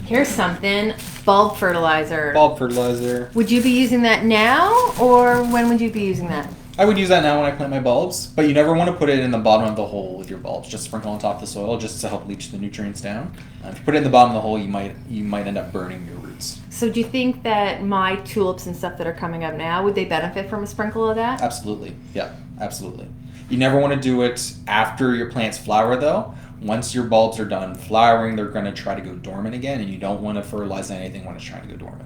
S1: Here's something. Bulb fertilizer.
S2: Bulb fertilizer.
S1: Would you be using that now, or when would you be using that?
S2: I would use that now when I plant my bulbs, but you never want to put it in the bottom of the hole with your bulbs. Just sprinkle on top of the soil just to help leach the nutrients down. If you put it in the bottom of the hole, you might end up burning your roots.
S1: So do you think that my tulips and stuff that are coming up now, would they benefit from a sprinkle of that?
S2: Absolutely. Yeah, absolutely. You never want to do it after your plants flower, though. Once your bulbs are done flowering, they're going to try to go dormant again, and you don't want to fertilize anything when it's trying to go dormant.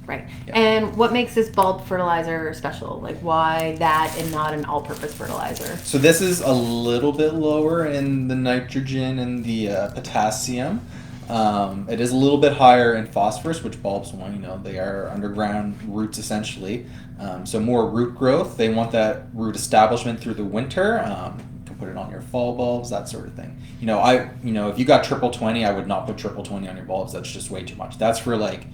S1: Right.
S2: Yeah.
S1: And what makes this bulb fertilizer special? Like, why that and not an all-purpose fertilizer?
S2: So this is a little bit lower in the nitrogen and the potassium. It is a little bit higher in phosphorus, which bulbs want. They are underground roots essentially. So more root growth. They want that root establishment through the winter. You can put it on your fall bulbs, that sort of thing. If you got triple 20, I would not put triple 20 on your bulbs. That's just way too much. That's for like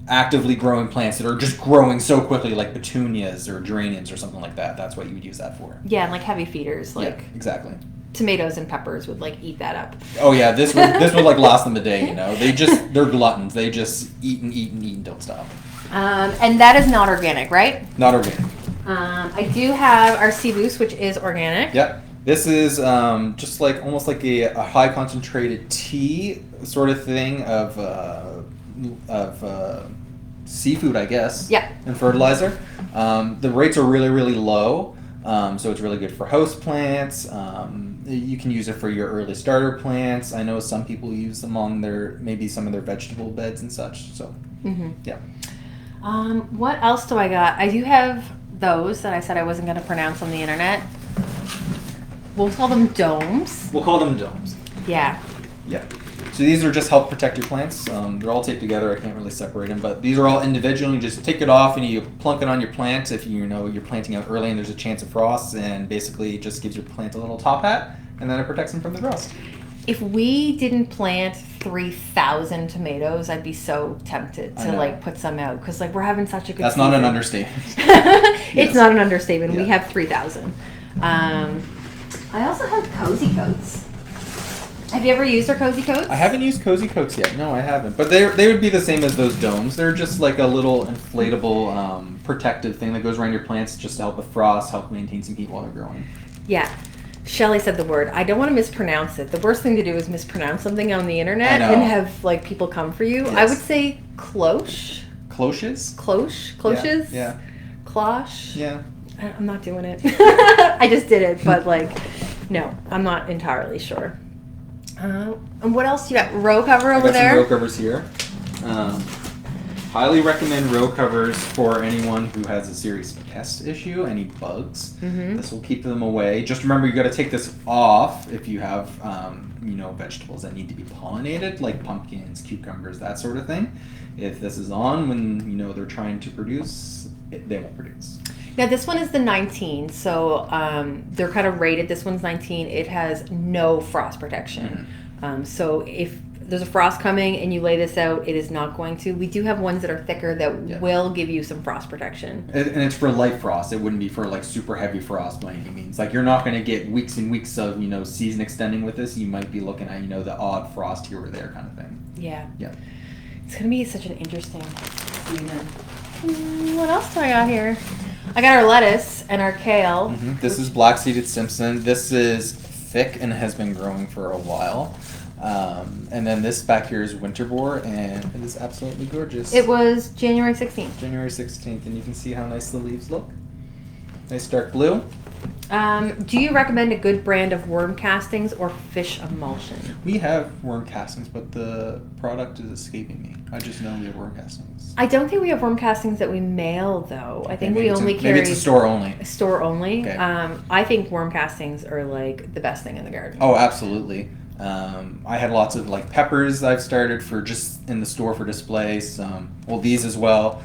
S2: actively growing plants that are just growing so quickly, like petunias or geraniums or something like that. That's what you would use that for.
S1: Yeah, and like heavy feeders, like
S2: yeah, exactly.
S1: Tomatoes and peppers would like eat that up.
S2: Oh yeah, this would like last them a day. They're gluttons. They just eat and eat and eat and don't stop.
S1: And that is not organic, right?
S2: Not organic.
S1: I do have our Seedless, which is organic.
S2: Yep. This is just like almost like a high concentrated tea sort of thing of seafood, I guess.
S1: Yeah.
S2: And fertilizer. The rates are really, really low. So it's really good for host plants. You can use it for your early starter plants. I know some people use them on maybe some of their vegetable beds and such. So, yeah.
S1: What else do I got? I do have those that I said I wasn't going to pronounce on the internet. We'll call them domes.
S2: We'll call them domes.
S1: Yeah.
S2: Yeah. So these are just help protect your plants. They're all taped together. I can't really separate them, but these are all individual. You just take it off and you plunk it on your plant if you know you're planting out early and there's a chance of frost, and basically it just gives your plant a little top hat, and then it protects them from the frost.
S1: If we didn't plant 3,000 tomatoes, I'd be so tempted to like put some out because like we're having such a good.
S2: That's
S1: season.
S2: not an understatement.
S1: It's not an understatement.
S2: Yeah.
S1: We have 3,000. I also have cozy coats. Have you ever used our cozy coats?
S2: I haven't used cozy coats yet. No, I haven't. But they would be the same as those domes. They're just like a little inflatable protective thing that goes around your plants just to help with frost, help maintain some heat while they're growing.
S1: Yeah. Shelly said the word. I don't want to mispronounce it. The worst thing to do is mispronounce something on the internet and have like people come for you. Yes. I would say cloche.
S2: Cloches?
S1: Cloches?
S2: Yeah.
S1: Cloche?
S2: Yeah.
S1: I'm not doing it. I just did it, but like, no, I'm not entirely sure. And what else? You got row cover over there?
S2: Some row covers here. Highly recommend row covers for anyone who has a serious pest issue, any bugs. This will keep them away. Just remember, you got to take this off if you have, vegetables that need to be pollinated, like pumpkins, cucumbers, that sort of thing. If this is on when they're trying to produce, they won't produce.
S1: Now this one is the 19, so they're kind of rated. This one's 19. It has no frost protection. So if there's a frost coming and you lay this out, it is not going to. We do have ones that are thicker that will give you some frost protection.
S2: And it's for light frost. It wouldn't be for like super heavy frost by any means. Like you're not going to get weeks and weeks of season extending with this. You might be looking at the odd frost here or there kind of thing.
S1: Yeah.
S2: Yeah.
S1: It's going to be such an interesting season. What else do I got here? I got our lettuce and our kale.
S2: This is black-seeded Simpson. This is thick and has been growing for a while. And then this back here is winter boar, and it is absolutely gorgeous.
S1: It was January 16th.
S2: January 16th, and you can see how nice the leaves look. Nice dark blue.
S1: Do you recommend a good brand of worm castings or fish emulsion?
S2: We have worm castings, but the product is escaping me. I just know we have worm castings.
S1: I don't think we have worm castings that we mail, though. I think
S2: maybe
S1: we only carry...
S2: Maybe it's a store only.
S1: A store only?
S2: Okay.
S1: I think worm castings are, like, the best thing in the garden.
S2: Oh, absolutely. I had lots of, like, peppers I've started for just in the store for display. These as well.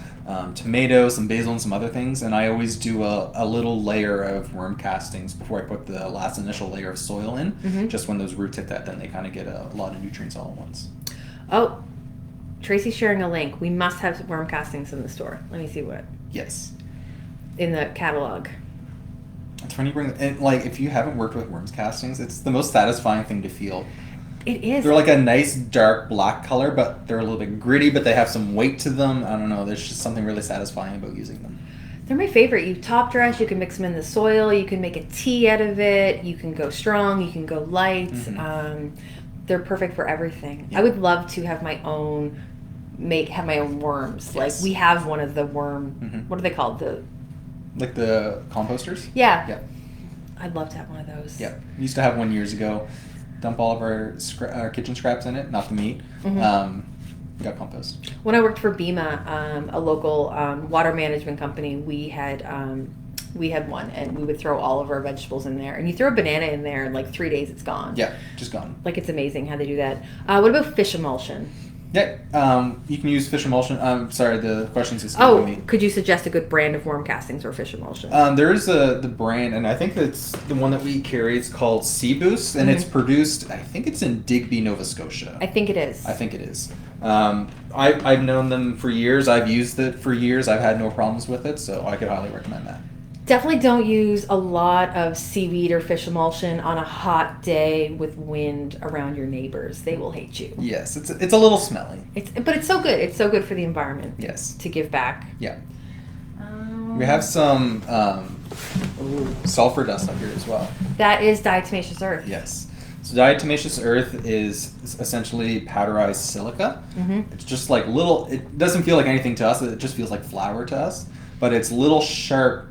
S2: Tomatoes, some basil, and some other things. And I always do a little layer of worm castings before I put the last initial layer of soil in. Just when those roots hit that, then they kind of get a lot of nutrients all at once. Oh,
S1: Tracy's sharing a link. We must have worm castings in the store. Let me see what.
S2: Yes.
S1: In the catalog.
S2: It's funny you bring and like if you haven't worked with worms castings, it's the most satisfying thing to feel.
S1: It is.
S2: They're like a nice dark black color, but they're a little bit gritty, but they have some weight to them. I don't know. There's just something really satisfying about using them.
S1: They're my favorite. You top dress, you can mix them in the soil, you can make a tea out of it, you can go strong, you can go light. They're perfect for everything. Yeah. I would love to have my own have my own worms. Yes. Like we have one of the worm what are they called?
S2: Like the composters?
S1: Yeah.
S2: Yeah.
S1: I'd love to have one of those.
S2: Yeah. We used to have one years ago. Dump all of our kitchen scraps in it, not the meat. We got compost.
S1: When I worked for BEMA, a local water management company, we had one, and we would throw all of our vegetables in there. And you throw a banana in there, in like 3 days, it's gone.
S2: Yeah, just gone.
S1: Like it's amazing how they do that. What about fish emulsion?
S2: Yeah, you can use fish emulsion. Sorry, the question's escaping me.
S1: Could you suggest a good brand of worm castings or fish emulsion?
S2: There is the brand, and I think it's the one that we carry. It's called Sea Boost, and it's produced, I think it's in Digby, Nova Scotia.
S1: I think it is.
S2: I've known them for years. I've used it for years. I've had no problems with it, so I could highly recommend that.
S1: Definitely don't use a lot of seaweed or fish emulsion on a hot day with wind around your neighbors. They will hate you.
S2: Yes, it's a little smelly.
S1: But it's so good. It's so good for the environment.
S2: Yes.
S1: To give back.
S2: Yeah. We have some sulfur dust up here as well.
S1: That is diatomaceous earth.
S2: Yes. So diatomaceous earth is essentially powderized silica. It's just like little, it doesn't feel like anything to us, it just feels like flour to us, but it's little sharp,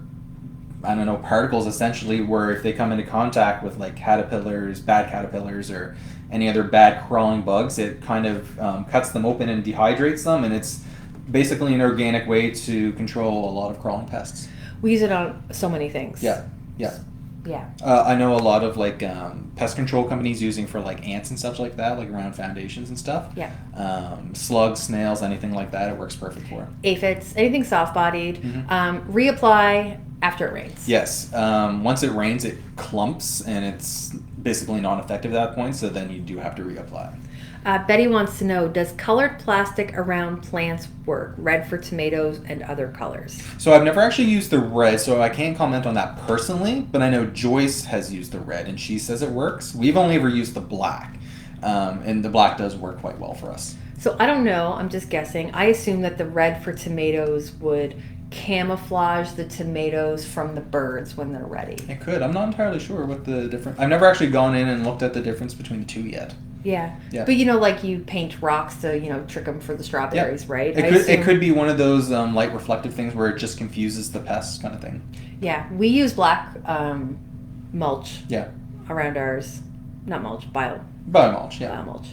S2: I don't know, particles essentially, where if they come into contact with like caterpillars, bad caterpillars, or any other bad crawling bugs, it kind of cuts them open and dehydrates them, and it's basically an organic way to control a lot of crawling pests.
S1: We use it on so many things.
S2: Yeah. I know a lot of like pest control companies using for like ants and stuff like that, like around foundations and stuff.
S1: Yeah.
S2: Slugs, snails, anything like that, it works perfect for.
S1: Aphids, anything soft-bodied. Reapply after it rains.
S2: Yes. Once it rains, it clumps and it's basically non-effective at that point, so then you do have to reapply.
S1: Betty wants to know, does colored plastic around plants work? Red for tomatoes and other colors.
S2: So I've never actually used the red, so I can't comment on that personally, but I know Joyce has used the red and she says it works. We've only ever used the black, and the black does work quite well for us.
S1: So I don't know, I'm just guessing. I assume that the red for tomatoes would camouflage the tomatoes from the birds when they're ready.
S2: It could. I'm not entirely sure what the difference... I've never actually gone in and looked at the difference between the two yet.
S1: Yeah.
S2: But
S1: like you paint rocks to, trick them for the strawberries, right?
S2: It could be one of those light reflective things where it just confuses the pests kind of thing.
S1: Yeah. We use black mulch around ours. Not mulch,
S2: Biomulch, yeah.
S1: Biomulch.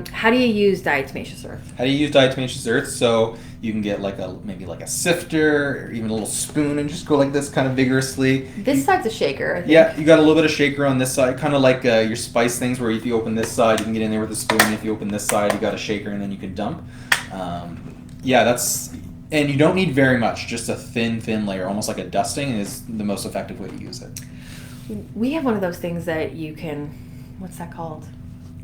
S1: How do you use diatomaceous earth?
S2: How do you use diatomaceous earth? So you can get maybe a sifter or even a little spoon and just go like this kind of vigorously.
S1: This side's a shaker, I think.
S2: Yeah, you got a little bit of shaker on this side, kind of like your spice things where if you open this side, you can get in there with a spoon. If you open this side, you got a shaker and then you can dump. And you don't need very much, just a thin layer, almost like a dusting is the most effective way to use it.
S1: We have one of those things that you can, what's that called?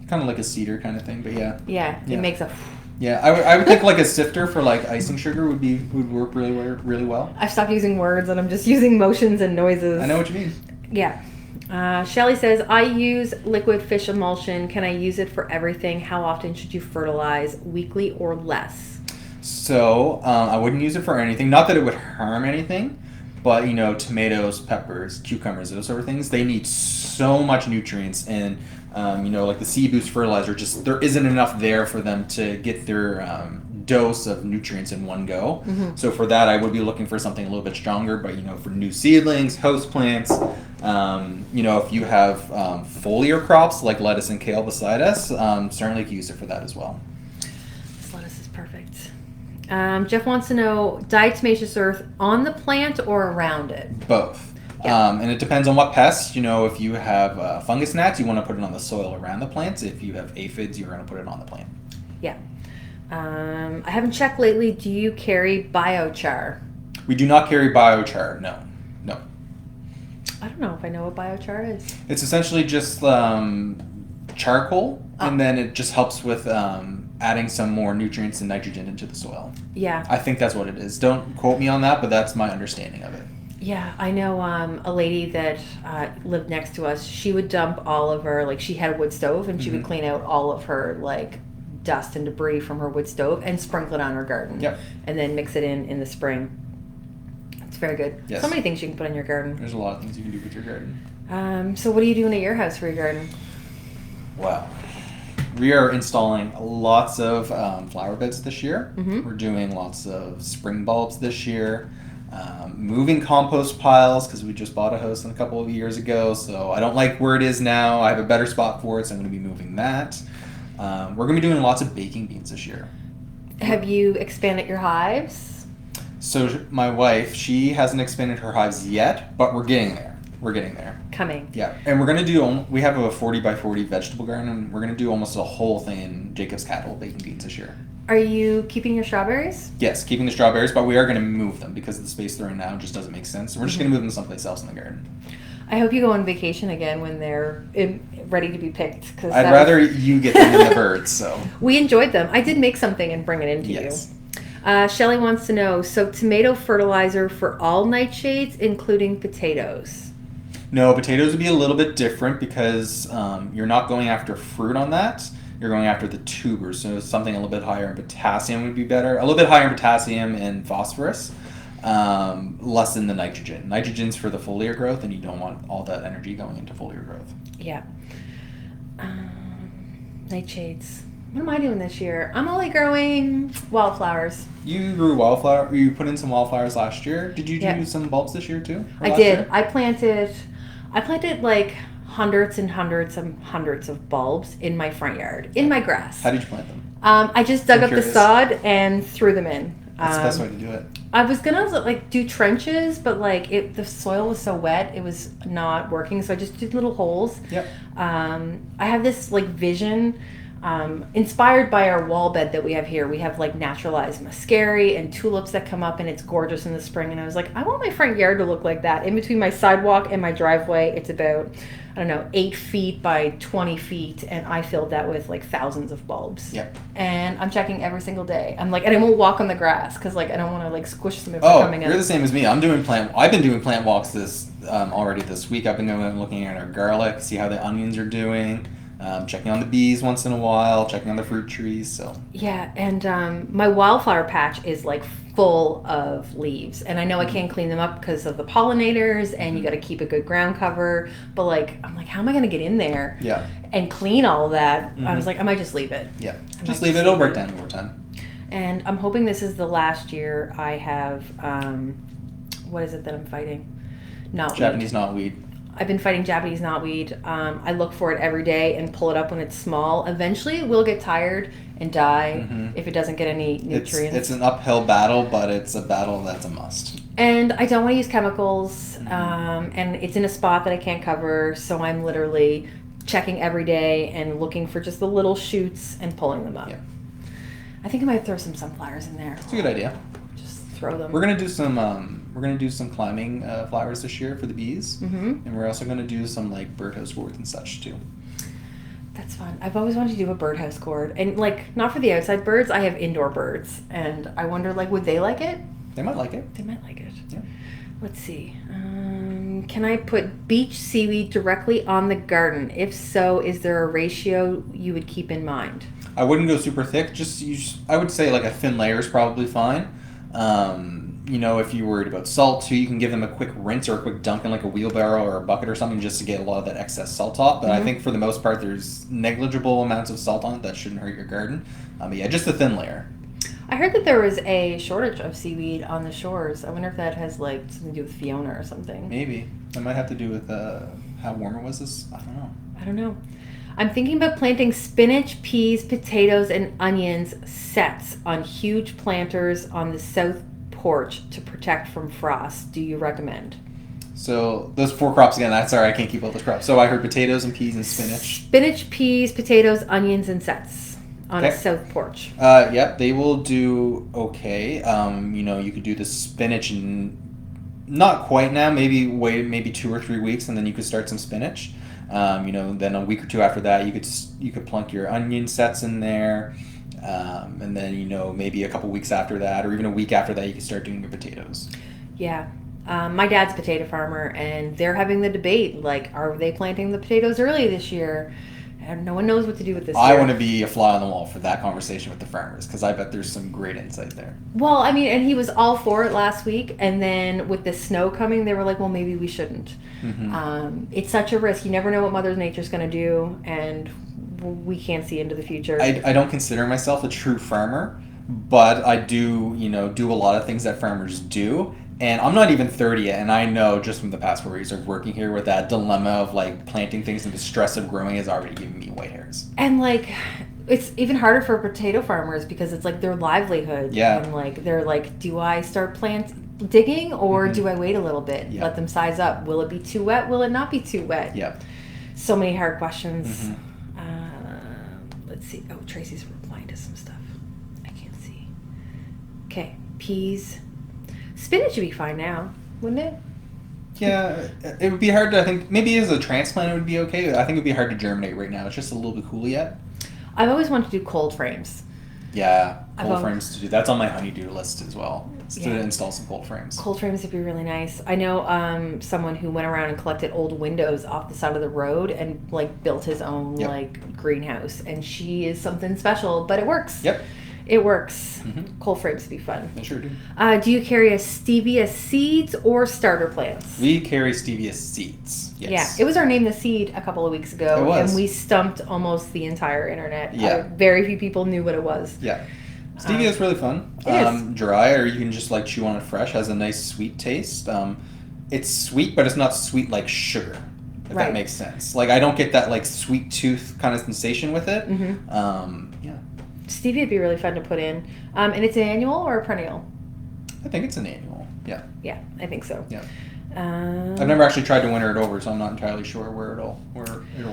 S2: Kind of like a cedar kind of thing, but yeah.
S1: Yeah, it makes a...
S2: Yeah, I would think like a sifter for like icing sugar would work really well.
S1: I've stopped using words and I'm just using motions and noises.
S2: I know what you mean.
S1: Yeah. Shelly says, I use liquid fish emulsion. Can I use it for everything? How often should you fertilize? Weekly or less?
S2: So I wouldn't use it for anything. Not that it would harm anything, but tomatoes, peppers, cucumbers, those sort of things, they need so much nutrients, and like the Sea Boost fertilizer, just there isn't enough there for them to get their dose of nutrients in one go. So for that, I would be looking for something a little bit stronger. But for new seedlings, house plants, if you have foliar crops like lettuce and kale beside us, certainly can use it for that as well.
S1: This lettuce is perfect. Jeff wants to know, diatomaceous earth on the plant or around it?
S2: Both. And it depends on what pests. If you have fungus gnats, you want to put it on the soil around the plants. If you have aphids, you're going to put it on the plant.
S1: Yeah. I haven't checked lately. Do you carry biochar?
S2: We do not carry biochar, no.
S1: I don't know if I know what biochar is.
S2: It's essentially just charcoal, and then it just helps with adding some more nutrients and nitrogen into the soil. Yeah. I think that's what it is. Don't quote me on that, but that's my understanding of it.
S1: Yeah, I know a lady that lived next to us. She would dump all of her, she had a wood stove, and she would clean out all of her, dust and debris from her wood stove and sprinkle it on her garden.
S2: Yep.
S1: And then mix it in the spring. It's very good.
S2: Yes.
S1: So many things you can put in your garden.
S2: There's a lot of things you can do with your garden.
S1: So what are you doing at your house for your garden?
S2: Wow. We are installing lots of flower beds this year. We're doing lots of spring bulbs this year. Moving compost piles because we just bought a house a couple of years ago, so I don't like where it is now. I have a better spot for it, so I'm going to be moving that. We're going to be doing lots of baking beans this year.
S1: Have you expanded your hives?
S2: So my wife, she hasn't expanded her hives yet, but we're getting there.
S1: Coming.
S2: Yeah, and we're going to we have a 40 by 40 vegetable garden, and we're going to do almost a whole thing in Jacob's Cattle baking beans this year.
S1: Are you keeping your strawberries?
S2: Yes, keeping the strawberries, but we are going to move them because the space they're in now just doesn't make sense. So we're just going to move them someplace else in the garden.
S1: I hope you go on vacation again when they're ready to be picked.
S2: I'd rather you get them than the birds. So
S1: we enjoyed them. I did make something and bring it in to you. Shelly wants to know, so tomato fertilizer for all nightshades, including potatoes?
S2: No, potatoes would be a little bit different because you're not going after fruit on that. You're going after the tubers, so something a little bit higher in potassium would be better. A little bit higher in potassium and phosphorus, less in the nitrogen. Nitrogen's for the foliar growth, and you don't want all that energy going into foliar growth.
S1: Yeah. Nightshades. What am I doing this year? I'm only growing wildflowers.
S2: You grew wildflower. You put in some wildflowers last year. Did you do
S1: Yep.
S2: some bulbs this year too? Or
S1: I
S2: last
S1: did.
S2: year?
S1: I planted like hundreds and hundreds and hundreds of bulbs in my front yard, in my grass.
S2: How did you plant them?
S1: I just dug
S2: I'm
S1: up the
S2: curious.
S1: sod and threw them in.
S2: That's the best way to do it.
S1: I was gonna like do trenches, but like the soil was so wet, it was not working. So I just did little holes.
S2: Yep.
S1: I have this like vision, inspired by our wall bed that we have here. We have like naturalized muscari and tulips that come up, and it's gorgeous in the spring. And I was like, I want my front yard to look like that. In between my sidewalk and my driveway, it's about, I don't know, 8 feet by 20 feet, and I filled that with like thousands of bulbs.
S2: Yep.
S1: And I'm checking every single day. I'm like, and I won't walk on the grass because like I don't want to like squish them if
S2: Oh,
S1: they're coming
S2: you're
S1: in.
S2: the same as me. I've been doing plant walks this already this week. I've been going and looking at our garlic, see how the onions are doing, checking on the bees once in a while, checking on the fruit trees. So
S1: Yeah, and my wildflower patch is like full of leaves, and I know I can't clean them up because of the pollinators, and you got to keep a good ground cover. But like, I'm like, how am I gonna get in there
S2: yeah,
S1: and clean all that? I was like, I might just leave it.
S2: yeah.
S1: I
S2: Just
S1: might
S2: leave it. It'll break down over time.
S1: And I'm hoping this is the last year I have. What is it that I'm fighting? Knotweed.
S2: Japanese knotweed.
S1: I've been fighting Japanese knotweed. I look for it every day and pull it up when it's small. Eventually, it will get tired and die if it doesn't get any nutrients.
S2: It's an uphill battle, but it's a battle that's a must.
S1: And I don't want to use chemicals, and it's in a spot that I can't cover, so I'm literally checking every day and looking for just the little shoots and pulling them up.
S2: Yeah.
S1: I think I might throw some sunflowers in there.
S2: It's a good idea.
S1: Just throw them.
S2: We're gonna do some climbing flowers this year for the bees, and we're also gonna do some like birdhouse gourds and such too.
S1: That's fun. I've always wanted to do a birdhouse gourd, and like not for the outside birds. I have indoor birds, and I wonder like would they like it?
S2: They might like it.
S1: They might like it.
S2: Yeah.
S1: Let's see. Can I put beach seaweed directly on the garden? If so, is there a ratio you would keep in mind?
S2: I wouldn't go super thick. I would say like a thin layer is probably fine. If you're worried about salt too, you can give them a quick rinse or a quick dunk in like a wheelbarrow or a bucket or something just to get a lot of that excess salt off. But I think for the most part, there's negligible amounts of salt on it that shouldn't hurt your garden. But yeah, just a thin layer.
S1: I heard that there was a shortage of seaweed on the shores. I wonder if that has like something to do with Fiona or something.
S2: Maybe. It might have to do with how warm it was this. I don't know.
S1: I don't know. I'm thinking about planting spinach, peas, potatoes, and onions sets on huge planters on the south porch to protect from frost. Do you recommend?
S2: So those 4 crops again. Sorry, I can't keep all those crops. So I heard potatoes and peas and spinach.
S1: Spinach, peas, potatoes, onions, and sets on a
S2: Okay.
S1: south porch.
S2: Yep, they will do okay. You could do the spinach and not quite now. Maybe wait, maybe 2 or 3 weeks, and then you could start some spinach. Then a week or 2 after that, you could plunk your onion sets in there, and then maybe a couple weeks after that, or even a week after that, you can start doing your potatoes.
S1: Yeah. My dad's a potato farmer, and they're having the debate, like, are they planting the potatoes early this year? And no one knows what to do with this
S2: I
S1: year.
S2: want to be a fly on the wall for that conversation with the farmers because I bet there's some great insight there.
S1: Well, I mean, and he was all for it last week, and then with the snow coming, they were like, well, maybe we shouldn't. It's such a risk. You never know what Mother Nature's going to do, and we can't see into the future.
S2: I don't consider myself a true farmer, but I do, do a lot of things that farmers do. And I'm not even 30 yet, and I know just from the past 4 years of working here with that dilemma of like planting things and the stress of growing is already giving me white hairs.
S1: And like, it's even harder for potato farmers because it's like their livelihood.
S2: Yeah.
S1: And like, they're like, do I start digging or do I wait a little bit?
S2: Yeah.
S1: Let them size up. Will it be too wet? Will it not be too wet?
S2: Yeah.
S1: So many hard questions. Let's see. Oh, Tracy's replying to some stuff. I can't see. Okay. Peas. Spinach would be fine now, wouldn't it?
S2: Yeah, it would be hard to, I think, maybe as a transplant it would be okay. I think it would be hard to germinate right now. It's just a little bit cool yet.
S1: I've always wanted to do cold frames.
S2: Yeah,
S1: I've
S2: cold
S1: al-
S2: frames to do. That's on my honeydew list as well. Is
S1: Yeah.
S2: to install some cold frames.
S1: Cold frames would be really nice. I know someone who went around and collected old windows off the side of the road and like built his own
S2: Yep.
S1: like greenhouse, and she is something special, but it works.
S2: Yep.
S1: It works.
S2: Mhm.
S1: Cold frames would be fun.
S2: I sure do.
S1: Do you carry a stevia seeds or starter plants?
S2: We carry stevia seeds. Yes.
S1: Yeah, it was our name the seed a couple of weeks ago,
S2: It was.
S1: and we stumped almost the entire internet.
S2: Yeah.
S1: Very few people knew what it was.
S2: Yeah. Stevia is really fun.
S1: It is.
S2: Dry, or you can just like chew on it fresh. Has a nice sweet taste. It's sweet, but it's not sweet like sugar. If
S1: Right.
S2: that makes sense. Like I don't get that like sweet tooth kind of sensation with it. Yeah.
S1: Stevia would be really fun to put in. And it's an annual or a perennial?
S2: I think it's an annual. Yeah.
S1: Yeah, I think so.
S2: Yeah.
S1: Um,
S2: I've never actually tried to winter it over, so I'm not entirely sure where it'll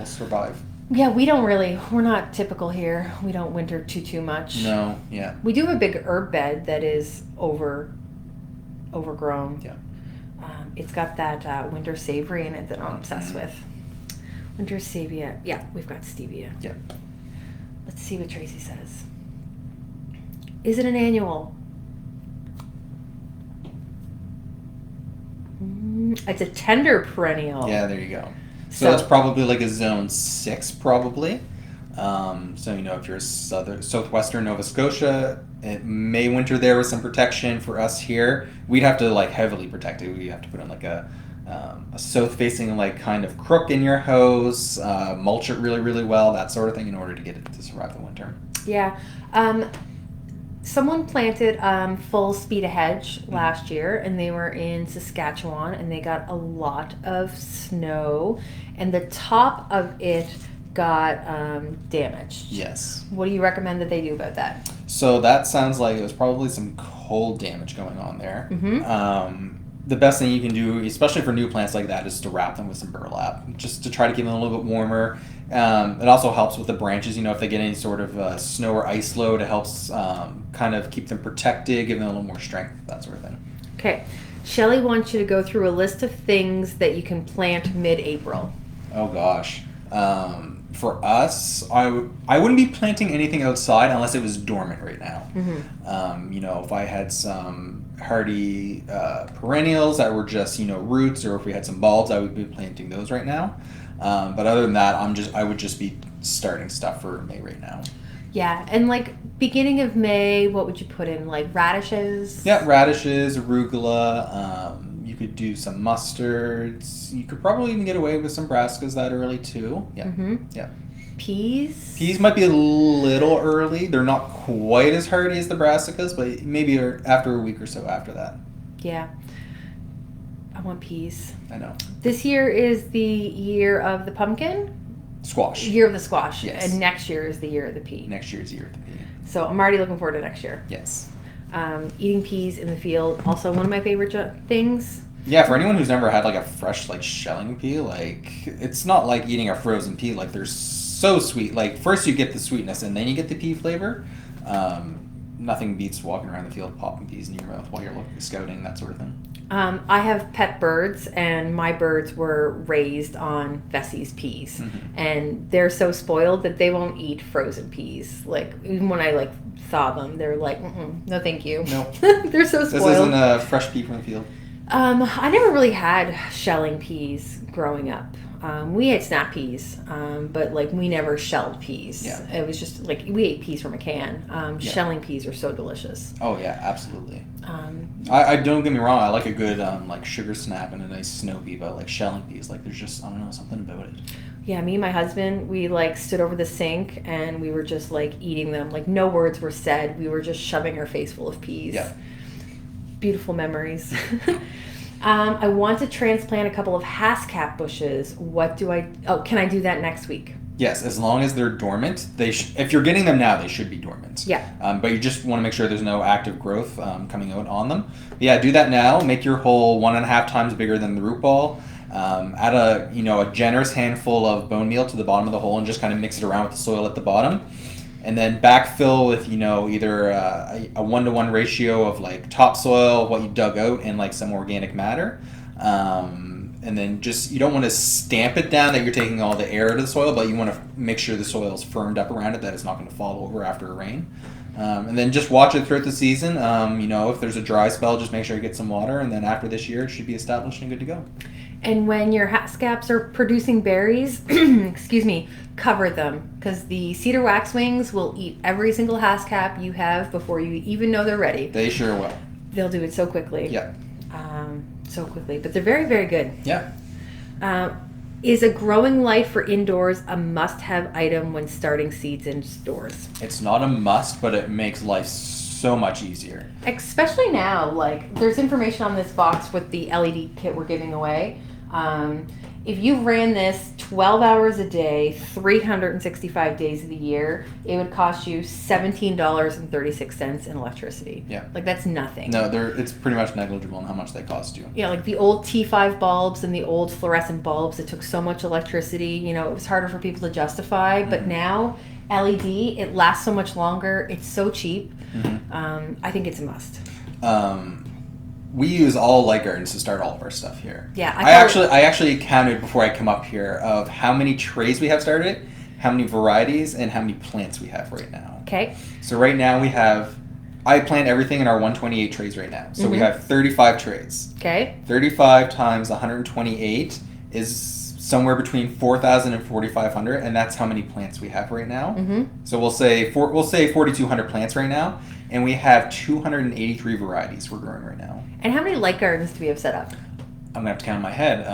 S2: survive.
S1: Yeah, we're not typical here. We don't winter too much.
S2: No. Yeah.
S1: We do have a big herb bed that is overgrown.
S2: Yeah.
S1: It's got that winter savory in it that I'm obsessed
S2: Mhm.
S1: with. Winter stevia. Yeah, we've got stevia.
S2: Yeah.
S1: Let's see what Tracy says. Is it an annual? It's a tender perennial.
S2: Yeah, there you go.
S1: So-
S2: So that's probably like a zone 6, probably. So, if you're southwestern Nova Scotia, it may winter there with some protection. For us here, we'd have to like heavily protect it. We'd have to put in like a south-facing like kind of crook in your hose, mulch it really, really well, that sort of thing, in order to get it to survive the winter.
S1: Yeah. Someone planted full speed ahead last year, and they were in Saskatchewan, and they got a lot of snow, and the top of it got damaged.
S2: Yes.
S1: What do you recommend that they do about that?
S2: So that sounds like it was probably some cold damage going on there.
S1: Mhm.
S2: The best thing you can do, especially for new plants like that, is to wrap them with some burlap, just to try to keep them a little bit warmer. It also helps with the branches, if they get any sort of snow or ice load, it helps kind of keep them protected, give them a little more strength, that sort of thing.
S1: Okay. Shelley wants you to go through a list of things that you can plant mid-April.
S2: Oh gosh. For us, I wouldn't be planting anything outside unless it was dormant right now. If I had some hardy perennials that were just roots, or if we had some bulbs, I would be planting those right now. But other than that, I would just be starting stuff for May right now.
S1: Yeah, and like beginning of May, what would you put in? Like radishes?
S2: Yeah, radishes, arugula. You could do some mustards. You could probably even get away with some brassicas that early too. Yeah. Yeah.
S1: Peas?
S2: Peas might be a little early. They're not quite as hardy as the brassicas, but maybe after a week or so after that.
S1: Yeah. I want peas.
S2: I know.
S1: This year is the year of the pumpkin,
S2: Squash.
S1: year of the squash,
S2: Yes.
S1: and next year is the year of the pea.
S2: Next year's year of the pea.
S1: So I'm already looking forward to next year.
S2: Yes.
S1: Eating peas in the field, also one of my favorite things.
S2: Yeah, for anyone who's never had like a fresh like shelling pea, like it's not like eating a frozen pea. Like they're so sweet. Like first you get the sweetness and then you get the pea flavor. Nothing beats walking around the field popping peas in your mouth while you're scouting, that sort of thing.
S1: I have pet birds, and my birds were raised on Vessie's peas, and they're so spoiled that they won't eat frozen peas. Like even when I thaw them, they're like, no, thank you.
S2: No.
S1: They're so
S2: This
S1: spoiled.
S2: isn't a fresh pea from the field.
S1: I never really had shelling peas growing up. We had snap peas, but we never shelled peas.
S2: Yeah.
S1: It was just we ate peas from a can. Shelling peas are so delicious.
S2: Oh yeah, absolutely. I don't get me wrong. I like a good sugar snap and a nice snow pea, but shelling peas, there's just, I don't know, something about it.
S1: Yeah, me and my husband, we stood over the sink and we were just eating them. No words were said. We were just shoving our face full of peas.
S2: Yeah.
S1: Beautiful memories. I want to transplant a couple of haskap bushes. Can I do that next week?
S2: Yes, as long as they're dormant. If you're getting them now, they should be dormant.
S1: Yeah.
S2: But you just want to make sure there's no active growth coming out on them. But yeah, do that now. Make your hole 1.5 times bigger than the root ball. Add a generous handful of bone meal to the bottom of the hole and just kind of mix it around with the soil at the bottom. And then backfill with either a 1-to-1 ratio of topsoil, what you dug out, and some organic matter. And then you don't want to stamp it down that you're taking all the air out of the soil, but you want to make sure the soil's firmed up around it, that it's not going to fall over after a rain. And then just watch it throughout the season. If there's a dry spell, just make sure you get some water. And then after this year, it should be established and good to go.
S1: And when your haskaps are producing berries, cover them. because the cedar waxwings will eat every single hascap you have before you even know they're ready.
S2: They sure will.
S1: They'll do it so quickly.
S2: Yeah.
S1: So quickly, but they're very, very good.
S2: Yeah.
S1: Is a growing light for indoors a must-have item when starting seeds indoors?
S2: It's not a must, but it makes life so much easier.
S1: Especially now, like, there's information on this box with the LED kit we're giving away. If you ran this 12 hours a day, 365 days of the year, it would cost you $17.36 in electricity.
S2: Yeah.
S1: Like, that's nothing.
S2: No, it's pretty much negligible in how much they cost you.
S1: Yeah, like the old T5 bulbs and the old fluorescent bulbs, it took so much electricity, you know, it was harder for people to justify. But now, LED, it lasts so much longer. It's so cheap. I think it's a must.
S2: We use all light gardens to start all of our stuff here.
S1: Yeah,
S2: I actually counted before I come up here of how many trays we have started, how many varieties, and how many plants we have right now.
S1: Okay.
S2: So right now I plant everything in our 128 trays right now. So we have 35 trays.
S1: Okay.
S2: 35 times 128 is somewhere between 4,000 and 4,500, and that's how many plants we have right now. So we'll say 4,200 plants right now, and we have 283 varieties we're growing right now.
S1: And how many light gardens do we have set up?
S2: I'm gonna have to count in my head.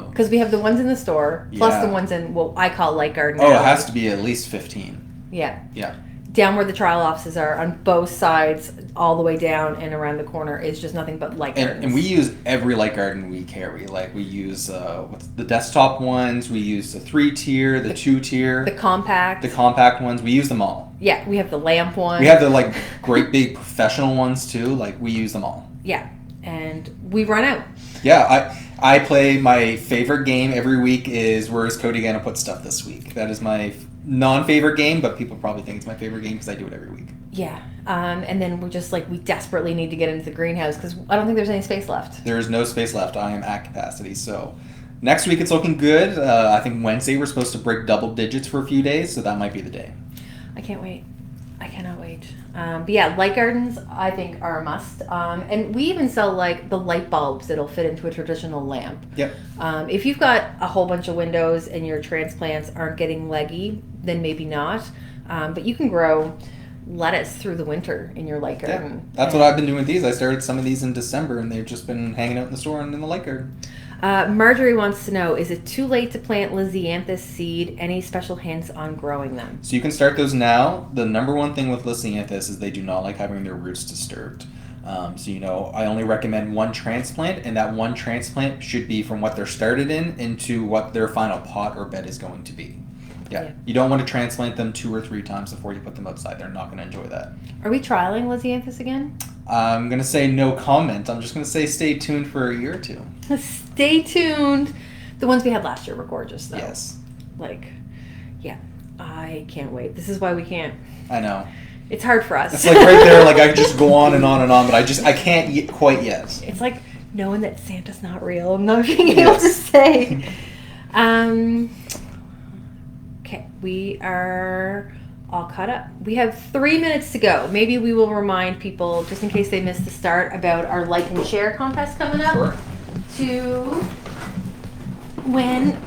S1: Because we have the ones in the store, plus
S2: Yeah.
S1: the ones in what I call light garden.
S2: Oh, it
S1: alley.
S2: has to be at least 15.
S1: Yeah.
S2: Yeah.
S1: Down where the trial offices are, on both sides, all the way down and around the corner, is just nothing but light gardens.
S2: And we use every light garden we carry. Like we use what's the desktop ones. We use the 3-tier, the 2-tier,
S1: the compact.
S2: the compact ones. We use them all.
S1: Yeah, we have the lamp one.
S2: We have the like great big professional ones too. Like we use them all.
S1: Yeah, and we run out.
S2: Yeah, I play my favorite game every week is where is Cody gonna put stuff this week? That is my non-favorite game, but people probably think it's my favorite game because I do it every week.
S1: Yeah, and then we're just like, we desperately need to get into the greenhouse because I don't think there's any space left.
S2: There is no space left. I am at capacity. So next week it's looking good. I think Wednesday we're supposed to break double digits for a few days, so that might be the day.
S1: I can't wait. I cannot wait. But yeah, light gardens I think are a must. And we even sell like the light bulbs that'll fit into a traditional lamp.
S2: Yep.
S1: If you've got a whole bunch of windows and your transplants aren't getting leggy, then maybe not. But you can grow lettuce through the winter in your light garden.
S2: Yeah, that's what I've been doing with these. I started some of these in December, and they've just been hanging out in the store and in the light garden.
S1: Marjorie wants to know, is it too late to plant Lisianthus seed? Any special hints on growing them?
S2: So you can start those now. The number one thing with Lisianthus is they do not like having their roots disturbed. So, you know, I only recommend one transplant, and that one transplant should be from what they're started in into what their final pot or bed is going to be. Yeah. You don't want to transplant them 2 or 3 times before you put them outside. They're not going to enjoy that.
S1: Are we trialing Lisianthus again?
S2: I'm going to say no comment. I'm just going to say stay tuned for a year or 2.
S1: Stay tuned. The ones we had last year were gorgeous, though.
S2: Yes.
S1: Like, yeah. I can't wait. This is why we can't.
S2: I know.
S1: It's hard for us.
S2: It's like right there, like I could just go on and on and on, but I can't quite yet.
S1: It's like knowing that Santa's not real. I'm not being able to say. Okay, we are all caught up. We have 3 minutes to go. Maybe we will remind people, just in case they missed the start, about our like and share contest coming up.
S2: Sure.
S1: To win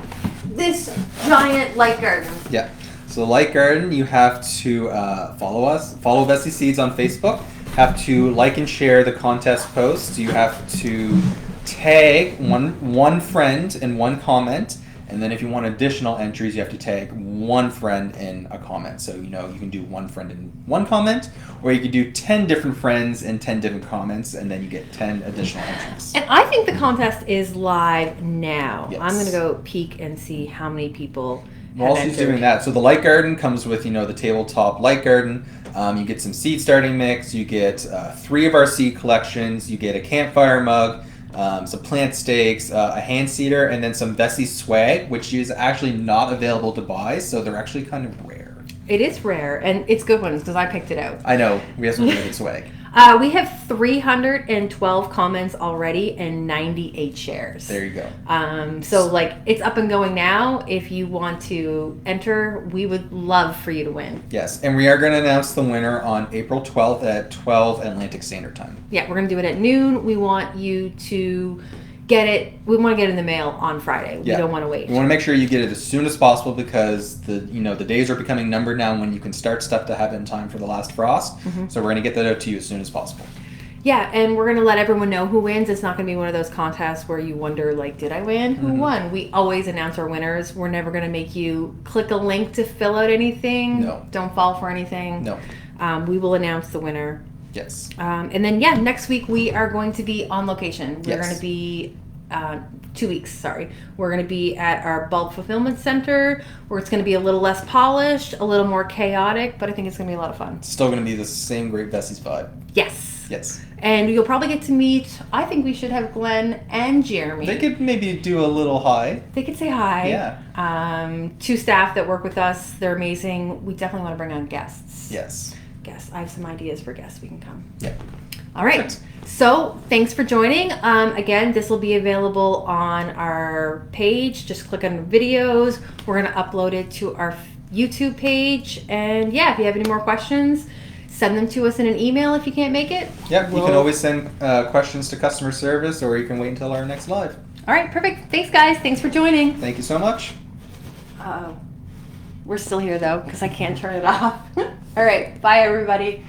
S1: this giant light garden.
S2: Yeah. So light garden, you have to follow us, follow Vessi Seeds on Facebook. Have to like and share the contest post. You have to tag one friend in one comment. And then if you want additional entries, you have to tag one friend in a comment. So, you know, you can do one friend in one comment, or you could do 10 different friends in 10 different comments, and then you get 10 additional entries.
S1: And I think the contest is live now.
S2: Yes.
S1: I'm going to go peek and see how many people
S2: While she's doing that, so the light garden comes with, you know, the tabletop light garden. You get some seed starting mix. You get 3 of our seed collections. You get a campfire mug. Some plant stakes, a hand seeder, and then some Vessi swag, which is actually not available to buy, so they're actually kind of rare.
S1: It is rare, and it's good ones because I picked it out.
S2: I know, we have some really good swag.
S1: We have 312 comments already and 98 shares.
S2: There you go.
S1: So, like, it's up and going now. If you want to enter, we would love for you to win.
S2: Yes, and we are going to announce the winner on April 12th at 12 Atlantic Standard Time.
S1: Yeah, we're going to do it at noon. We want you to We want to get it in the mail on Friday. We don't want to wait.
S2: You want to make sure you get it as soon as possible because the days are becoming numbered now when you can start stuff to have it in time for the last frost. So we're going to get that out to you as soon as possible.
S1: Yeah, and we're going to let everyone know who wins. It's not going to be one of those contests where you wonder, like, did I win? Who won? We always announce our winners. We're never going to make you click a link to fill out anything.
S2: No.
S1: Don't fall for anything.
S2: No.
S1: We will announce the winner.
S2: Yes.
S1: And then, next week we are going to be on location. We're going to be 2 weeks, sorry. We're going to be at our bulk fulfillment center where it's going to be a little less polished, a little more chaotic, but I think it's going to be a lot of fun.
S2: It's still going to be the same Great Bessie's vibe.
S1: Yes.
S2: Yes.
S1: And you'll probably get to meet, I think we should have Glenn and Jeremy.
S2: They could maybe do a little hi.
S1: They could say hi.
S2: Yeah.
S1: 2 staff that work with us. They're amazing. We definitely want to bring on guests.
S2: Yes.
S1: Guests. I have some ideas for guests we can come.
S2: Yeah.
S1: All right.
S2: Perfect.
S1: So thanks for joining. Again, this will be available on our page. Just click on videos. We're going to upload it to our YouTube page. And if you have any more questions, send them to us in an email if you can't make it.
S2: Yeah, you can always send questions to customer service, or you can wait until our next live.
S1: All right, perfect. Thanks, guys. Thanks for joining.
S2: Thank you so much.
S1: We're still here, though, because I can't turn it off. All right, bye, everybody.